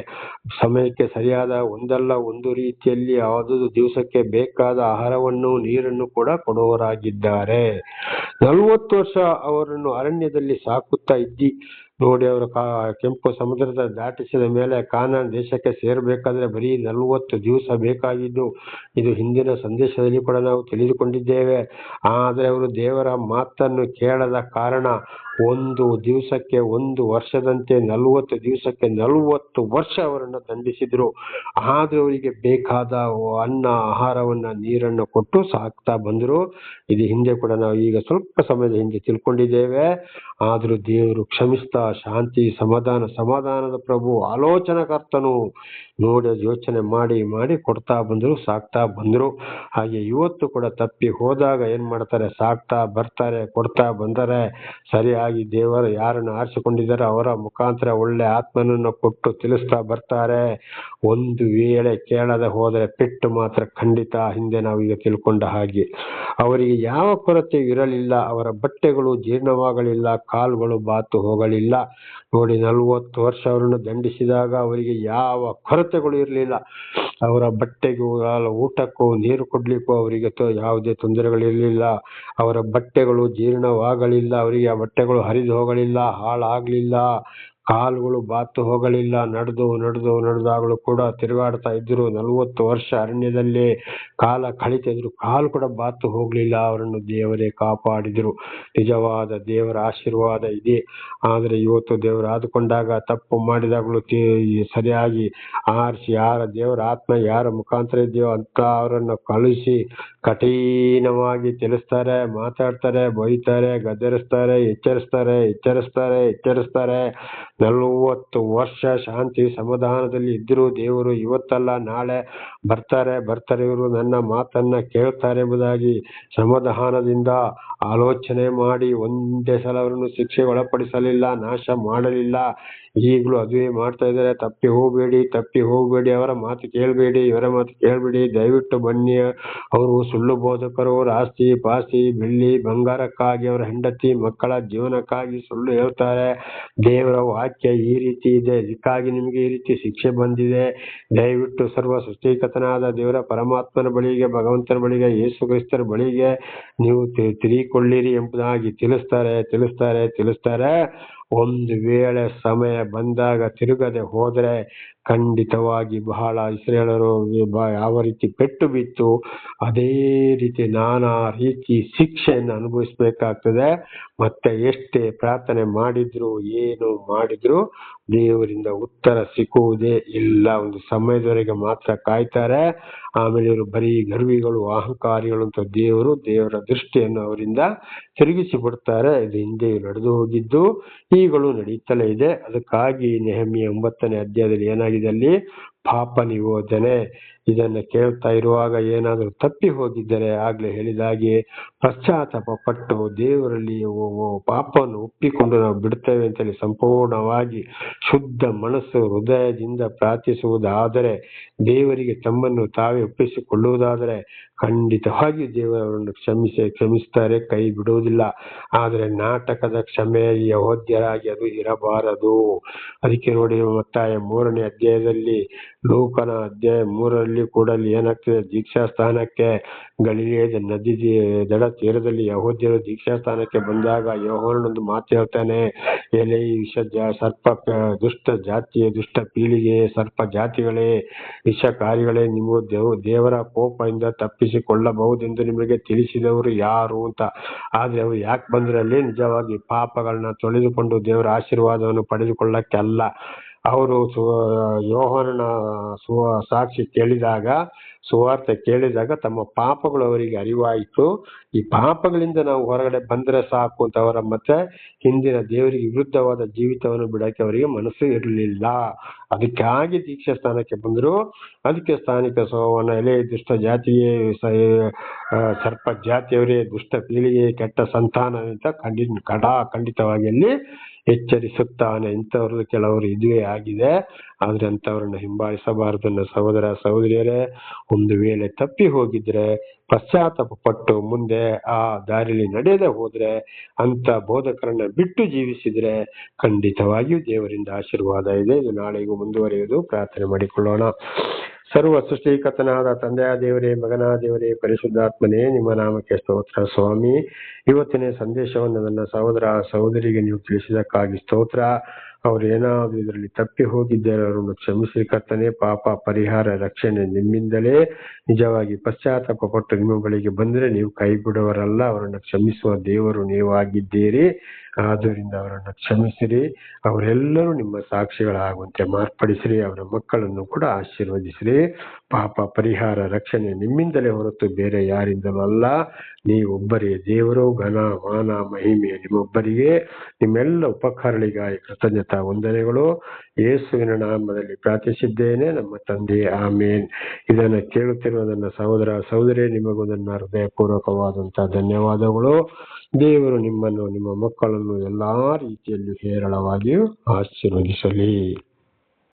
ಸಮಯಕ್ಕೆ ಸರಿಯಾದ ಒಂದಲ್ಲ ಒಂದು ರೀತಿಯಲ್ಲಿ ಯಾವುದಾದ್ರು ದಿವಸಕ್ಕೆ ಬೇಕಾದ ಆಹಾರವನ್ನು ನೀರನ್ನು ಕೂಡ ಕೊಡುವವರಾಗಿದ್ದಾರೆ. 40 ವರ್ಷ ಅವರನ್ನು ಅರಣ್ಯದಲ್ಲಿ ಸಾಕುತ್ತಾ ಇದ್ದಿ. ನೋಡಿ, ಅವರು ಕೆಂಪು ಸಮುದ್ರದ ದಾಟಿಸಿದ ಮೇಲೆ ಕಾನಾನ್ ದೇಶಕ್ಕೆ ಸೇರಬೇಕಾದ್ರೆ ಬರೀ 40 ದಿವಸ ಬೇಕಾಗಿದ್ದು. ಇದು ಹಿಂದಿನ ಸಂದೇಶದಲ್ಲಿ ಕೂಡ ನಾವು ತಿಳಿದುಕೊಂಡಿದ್ದೇವೆ. ಆದರೆ ಅವರು ದೇವರ ಮಾತನ್ನು ಕೇಳದ ಕಾರಣ ಒಂದು ದಿವಸಕ್ಕೆ ಒಂದು ವರ್ಷದಂತೆ 40 ದಿವಸಕ್ಕೆ 40 ವರ್ಷ ಅವರನ್ನು ದಂಡಿಸಿದ್ರು. ಆದ್ರೆ ಅವರಿಗೆ ಬೇಕಾದ ಅನ್ನ ಆಹಾರವನ್ನ ನೀರನ್ನು ಕೊಟ್ಟು ಸಾಕ್ತಾ ಬಂದ್ರು. ಇದು ಹಿಂದೆ ಕೂಡ ನಾವು ಈಗ ಸ್ವಲ್ಪ ಸಮಯದ ಹಿಂದೆ ತಿಳ್ಕೊಂಡಿದ್ದೇವೆ. ಆದ್ರೂ ದೇವರು ಕ್ಷಮಿಸ್ತಾ ಶಾಂತಿ ಸಮಾಧಾನದ ಪ್ರಭು ಆಲೋಚನಾಕರ್ತನು ನೋಡಿ ಯೋಚನೆ ಮಾಡಿ ಮಾಡಿ ಕೊಡ್ತಾ ಬಂದ್ರು, ಸಾಕ್ತಾ ಬಂದ್ರು. ಹಾಗೆ ಇವತ್ತು ಕೂಡ ತಪ್ಪಿ ಹೋದಾಗ ಏನ್ ಮಾಡ್ತಾರೆ? ಸಾಕ್ತಾ ಬರ್ತಾರೆ, ಕೊಡ್ತಾ ಬಂದರೆ ಸರಿಯಾಗಿ ದೇವರು ಯಾರನ್ನು ಆರಿಸಿಕೊಂಡಿದ್ದಾರೆ ಅವರ ಮುಖಾಂತರ ಒಳ್ಳೆ ಆತ್ಮನನ್ನು ಕೊಟ್ಟು ತಿಳಿಸ್ತಾ ಬರ್ತಾರೆ. ಒಂದು ವೇಳೆ ಕೇಳದೆ ಹೋದರೆ ಪೆಟ್ಟು ಮಾತ್ರ ಖಂಡಿತ. ಹಿಂದೆ ನಾವೀಗ ತಿಳ್ಕೊಂಡ ಹಾಗೆ ಅವರಿಗೆ ಯಾವ ಕೊರತೆ ಇರಲಿಲ್ಲ. ಅವರ ಬಟ್ಟೆಗಳು ಜೀರ್ಣವಾಗಲಿಲ್ಲ, ಕಾಲುಗಳು ಬಾತು ಹೋಗಲಿಲ್ಲ. ನೋಡಿ, 40 ವರ್ಷ ಅವರನ್ನು ದಂಡಿಸಿದಾಗ ಅವರಿಗೆ ಯಾವ ಕೊರತೆಗಳು ಇರಲಿಲ್ಲ. ಅವರ ಬಟ್ಟೆಗೂ ಊಟಕ್ಕೂ ನೀರು ಕೊಡ್ಲಿಕ್ಕೂ ಅವರಿಗೆ ಯಾವುದೇ ತೊಂದರೆಗಳಿರಲಿಲ್ಲ. ಅವರ ಬಟ್ಟೆಗಳು ಜೀರ್ಣವಾಗಲಿಲ್ಲ, ಅವರಿಗೆ ಆ ಬಟ್ಟೆಗಳು ಹರಿದು ಹೋಗಲಿಲ್ಲ, ಹಾಳಾಗ್ಲಿಲ್ಲ, ಕಾಲುಗಳು ಬಾತು ಹೋಗಲಿಲ್ಲ. ನಡೆದಾಗಲೂ ಕೂಡ ತಿರುಗಾಡ್ತಾ ಇದ್ರು. 40 ವರ್ಷ ಅರಣ್ಯದಲ್ಲಿ ಕಾಲ ಕಳೀತಿದ್ರು, ಕಾಲು ಕೂಡ ಬಾತು ಹೋಗ್ಲಿಲ್ಲ. ಅವರನ್ನು ದೇವರೇ ಕಾಪಾಡಿದ್ರು. ನಿಜವಾದ ದೇವರ ಆಶೀರ್ವಾದ ಇದೆ. ಆದ್ರೆ ಇವತ್ತು ದೇವರು ಆದುಕೊಂಡಾಗ ತಪ್ಪು ಮಾಡಿದಾಗಲೂ ಸರಿಯಾಗಿ ಆರಿಸಿ ಯಾರ ದೇವರ ಆತ್ಮ ಯಾರ ಮುಖಾಂತರ ಇದೆಯೋ ಅಂತ ಅವರನ್ನು ಕಳುಹಿಸಿ ಕಠಿಣವಾಗಿ ತಿಳಿಸ್ತಾರೆ, ಮಾತಾಡ್ತಾರೆ, ಬೈತಾರೆ, ಗದರಿಸ್ತಾರೆ, ಎಚ್ಚರಿಸ್ತಾರೆ. 40 ವರ್ಷ ಶಾಂತಿ ಸಮಾಧಾನದಲ್ಲಿ ಇದ್ದರೂ ದೇವರು ಇವತ್ತಲ್ಲ ನಾಳೆ ಬರ್ತಾರೆ ಇವರು ನನ್ನ ಮಾತನ್ನ ಕೇಳ್ತಾರೆ ಎಂಬುದಾಗಿ ಸಮಾಧಾನದಿಂದ ಆಲೋಚನೆ ಮಾಡಿ ಒಂದೇ ಸಲ ಅವರನ್ನು ಶಿಕ್ಷೆಗೆ ಒಳಪಡಿಸಲಿಲ್ಲ, ನಾಶ ಮಾಡಲಿಲ್ಲ. ಈಗಲೂ ಅದುವೇ ಮಾಡ್ತಾ ಇದ್ದಾರೆ. ತಪ್ಪಿ ಹೋಗಬೇಡಿ, ಅವರ ಮಾತು ಕೇಳಬೇಡಿ, ಇವರ ಮಾತು ಕೇಳಬೇಡಿ, ದಯವಿಟ್ಟು ಬನ್ನಿ. ಅವರು ಸುಳ್ಳು ಬೋಧಕರು, ಅವರ ಆಸ್ತಿ ಪಾಸ್ತಿ ಬೆಳ್ಳಿ ಬಂಗಾರಕ್ಕಾಗಿ, ಅವರ ಹೆಂಡತಿ ಮಕ್ಕಳ ಜೀವನಕ್ಕಾಗಿ ಸುಳ್ಳು ಹೇಳ್ತಾರೆ. ದೇವರ ವಾಕ್ಯ ಈ ರೀತಿ ಇದೆ, ಇದಕ್ಕಾಗಿ ನಿಮಗೆ ಈ ರೀತಿ ಶಿಕ್ಷೆ ಬಂದಿದೆ. ದಯವಿಟ್ಟು ಸರ್ವ ಸೃಷ್ಟಿಕರ್ತನಾದ ದೇವರ ಪರಮಾತ್ಮನ ಬಳಿಗೆ, ಭಗವಂತನ ಬಳಿಗೆ, ಯೇಸು ಕ್ರಿಸ್ತರ ಬಳಿಗೆ ನೀವು ತಿರುಗಿಕೊಳ್ಳಿರಿ ಎಂಬುದಾಗಿ ತಿಳಿಸ್ತಾರೆ. ಒಂದು ವೇಳೆ ಸಮಯ ಬಂದಾಗ ತಿರುಗದೆ ಹೋದರೆ ಖಂಡಿತವಾಗಿ ಬಹಳ ಇಸ್ರೇಲರು ಯಾವ ರೀತಿ ಪೆಟ್ಟು ಬಿತ್ತು ಅದೇ ರೀತಿ ನಾನಾ ರೀತಿ ಶಿಕ್ಷೆಯನ್ನು ಅನುಭವಿಸಬೇಕಾಗ್ತದೆ. ಮತ್ತೆ ಎಷ್ಟೇ ಪ್ರಾರ್ಥನೆ ಮಾಡಿದ್ರು ಏನು ಮಾಡಿದ್ರು ದೇವರಿಂದ ಉತ್ತರ ಸಿಕ್ಕುವುದೇ ಇಲ್ಲ. ಒಂದು ಸಮಯದವರೆಗೆ ಮಾತ್ರ ಕಾಯ್ತಾರೆ. ಆಮೇಲೆ ಇವರು ಬರೀ ಗರ್ವಿಗಳು, ಅಹಂಕಾರಿಗಳು ಅಂತ ದೇವರ ದೃಷ್ಟಿಯನ್ನು ಅವರಿಂದ ತಿರುಗಿಸಿ ಬಿಡ್ತಾರೆ. ಇದು ಹಿಂದೆ ನಡೆದು ಹೋಗಿದ್ದು ಈಗಲೂ ನಡೀತಲೇ ಇದೆ. ಅದಕ್ಕಾಗಿ ನೆಹೆಮೀಯ 9ನೇ ಅಧ್ಯಾಯದಲ್ಲಿ ಏನಾಗಿದೆ, ಅಲ್ಲಿ ಪಾಪ ನಿಯೋಜನೆ. ಇದನ್ನ ಕೇಳ್ತಾ ಇರುವಾಗ ಏನಾದರೂ ತಪ್ಪಿ ಹೋಗಿದ್ದರೆ ಆಗ್ಲೇ ಹೇಳಿದಾಗೆ ಪಶ್ಚಾತ್ತಾಪ ಪಟ್ಟು ದೇವರಲ್ಲಿ ಪಾಪವನ್ನು ಒಪ್ಪಿಕೊಂಡು ನಾವು ಬಿಡ್ತೇವೆ ಅಂತೇಳಿ ಸಂಪೂರ್ಣವಾಗಿ ಶುದ್ಧ ಮನಸ್ಸು ಹೃದಯದಿಂದ ಪ್ರಾರ್ಥಿಸುವುದಾದರೆ, ದೇವರಿಗೆ ತಮ್ಮನ್ನು ತಾವೇ ಒಪ್ಪಿಸಿಕೊಳ್ಳುವುದಾದರೆ ಖಂಡಿತವಾಗಿ ದೇವರನ್ನು ಕ್ಷಮಿಸ್ತಾರೆ, ಕೈ ಬಿಡುವುದಿಲ್ಲ. ಆದರೆ ನಾಟಕದ ಕ್ಷಮೆ ಯೆಹೂದ್ಯರಾಗಿ ಅದು ಇರಬಾರದು. ಅದಕ್ಕೆ ನೋಡಿ ಮತ್ತಾಯ 3ನೇ ಅಧ್ಯಾಯದಲ್ಲಿ, ಲೂಕನ ಅಧ್ಯಾಯ 3ರಲ್ಲಿ ಕೂಡ ಏನಾಗ್ತದೆ, ದೀಕ್ಷಾ ಸ್ಥಾನಕ್ಕೆ ಗಲಿಲಾಯದ ನದಿ ದಡ ತೀರದಲ್ಲಿ ಯೆಹೂದ್ಯರು ದೀಕ್ಷಾ ಸ್ಥಾನಕ್ಕೆ ಬಂದಾಗ ಯೋಹಾನನೊಂದು ಮಾತು ಹೇಳ್ತಾನೆ, ಎಲೆ ಸರ್ಪ ದುಷ್ಟ ಜಾತಿಯೇ, ದುಷ್ಟ ಪೀಳಿಗೆ, ಸರ್ಪ ಜಾತಿಗಳೇ, ವಿಷಕಾರಿಗಳೇ, ನೀವು ದೇವರ ಕೋಪದಿಂದ ತಪ್ಪಿಸಿಕೊಳ್ಳಬಹುದೆಂದು ನಿಮಗೆ ತಿಳಿಸಿದವರು ಯಾರು ಅಂತ. ಆದ್ರೆ ಅವರು ಯಾಕೆ ಬಂದ್ರೆ ಅಲ್ಲಿ ನಿಜವಾಗಿ ಪಾಪಗಳನ್ನ ತೊಳೆದುಕೊಂಡು ದೇವರ ಆಶೀರ್ವಾದವನ್ನು ಪಡೆದುಕೊಳ್ಳಕ್ಕೆ ಅಲ್ಲ. ಅವರು ಯೋಹಾನನ ಸಾಕ್ಷಿ ಕೇಳಿದಾಗ, ಸುವಾರ್ತೆ ಕೇಳಿದಾಗ ತಮ್ಮ ಪಾಪಗಳು ಅವರಿಗೆ ಅರಿವಾಯಿತು. ಈ ಪಾಪಗಳಿಂದ ನಾವು ಹೊರಗಡೆ ಬಂದ್ರೆ ಸಾಕು ಅಂತ ಅವರ ಮತ್ತೆ ಹಿಂದಿನ ದೇವರಿಗೆ ವಿರುದ್ಧವಾದ ಜೀವಿತವನ್ನು ಬಿಡಕ್ಕೆ ಅವರಿಗೆ ಮನಸ್ಸು ಇರಲಿಲ್ಲ. ಅದಕ್ಕಾಗಿ ದೀಕ್ಷಾ ಸ್ಥಾನಕ್ಕೆ ಬಂದರು. ಅದಕ್ಕೆ ಸ್ಥಾನಿಕ ಸ್ವಭಾವನ ಎಲೆ ದುಷ್ಟ ಜಾತಿಯೇ, ಸರ್ಪ ಜಾತಿಯವರೇ, ದುಷ್ಟ ಪೀಳಿಗೆ, ಕೆಟ್ಟ ಸಂತಾನ ಅಂತ ಖಂಡಿತವಾಗಿ ಅಲ್ಲಿ ಎಚ್ಚರಿಸುತ್ತಾನೆ. ಇಂಥವ್ರದ್ದು ಕೆಲವರು ಇದುವೇ ಆಗಿದೆ. ಆದ್ರೆ ಅಂತವ್ರನ್ನ ಹಿಂಬಾಲಿಸಬಾರದನ್ನ ಸಹೋದರ ಸಹೋದರಿಯರೇ, ಒಂದು ವೇಳೆ ತಪ್ಪಿ ಹೋಗಿದ್ರೆ ಪಶ್ಚಾತ್ತಾಪ ಪಟ್ಟು ಮುಂದೆ ಆ ದಾರಿಯಲ್ಲಿ ನಡೆಯದೆ ಹೋದ್ರೆ, ಅಂತ ಬೋಧಕರನ್ನ ಬಿಟ್ಟು ಜೀವಿಸಿದ್ರೆ ಖಂಡಿತವಾಗಿಯೂ ದೇವರಿಂದ ಆಶೀರ್ವಾದ ಇದೆ. ಇದು ನಾಳೆಗೂ ಮುಂದುವರಿಯುವುದು. ಪ್ರಾರ್ಥನೆ ಮಾಡಿಕೊಳ್ಳೋಣ. ಸರ್ವ ಸೃಷ್ಟಿಕರ್ತನಾದ ತಂದೆಯ ದೇವರೇ, ಮಗನ ದೇವರೇ, ಪರಿಶುದ್ಧಾತ್ಮನೇ, ನಿಮ್ಮ ನಾಮಕ್ಕೆ ಸ್ತೋತ್ರ ಸ್ವಾಮಿ. ಇವತ್ತಿನ ಸಂದೇಶವನ್ನು ನನ್ನ ಸಹೋದರ ಸಹೋದರಿಗೆ ನೀವು ತಿಳಿಸಿದಕ್ಕಾಗಿ ಸ್ತೋತ್ರ. ಅವ್ರು ಏನಾದ್ರು ಇದರಲ್ಲಿ ತಪ್ಪಿ ಹೋಗಿದ್ದಾರೆ, ಅವರನ್ನು ಕ್ಷಮಿಸಿ ಕರ್ತನೆ. ಪಾಪ ಪರಿಹಾರ ರಕ್ಷಣೆ ನಿಮ್ಮಿಂದಲೇ. ನಿಜವಾಗಿ ಪಶ್ಚಾತ್ತಾಪ ಪಟ್ಟು ನಿಮ್ಮ ಬಳಿಗೆ ಬಂದ್ರೆ ನೀವು ಕೈ ಬಿಡುವರಲ್ಲ, ಅವರನ್ನು ಕ್ಷಮಿಸುವ ದೇವರು ನೀವಾಗಿದ್ದೀರಿ. ಆದ್ದರಿಂದ ಅವರನ್ನು ಕ್ಷಮಿಸಿರಿ. ಅವರೆಲ್ಲರೂ ನಿಮ್ಮ ಸಾಕ್ಷಿಗಳಾಗುವಂತೆ ಮಾರ್ಪಡಿಸಿರಿ. ಅವರ ಮಕ್ಕಳನ್ನು ಕೂಡ ಆಶೀರ್ವದಿಸಿರಿ. ಪಾಪ ಪರಿಹಾರ ರಕ್ಷಣೆ ನಿಮ್ಮಿಂದಲೇ ಹೊರತು ಬೇರೆ ಯಾರಿಂದಲೂ ಅಲ್ಲ. ನೀವೊಬ್ಬರೇ ದೇವರು. ಘನ ಮಾನ ಮಹಿಮೆ ನಿಮ್ಮೊಬ್ಬರಿಗೆ. ನಿಮ್ಮೆಲ್ಲ ಉಪಕಾರಗಳಿಗಾಗಿ ಕೃತಜ್ಞತಾ ವಂದನೆಗಳು. ಯೇಸುವಿನ ನಾಮದಲ್ಲಿ ಪ್ರಾರ್ಥಿಸಿದ್ದೇನೆ ನಮ್ಮ ತಂದೆ, ಆಮೇನ್. ಇದನ್ನು ಕೇಳುತ್ತಿರುವ ನನ್ನ ಸಹೋದರ ಸಹೋದರಿ, ನಿಮಗೂ ನನ್ನ ಹೃದಯಪೂರ್ವಕವಾದಂತಹ ಧನ್ಯವಾದಗಳು. ದೇವರು ನಿಮ್ಮನ್ನು, ನಿಮ್ಮ ಮಕ್ಕಳನ್ನು ಎಲ್ಲಾ ರೀತಿಯಲ್ಲಿ ಹೇರಳವಾಗಿಯೂ ಆಶೀರ್ವದಿಸಲಿ.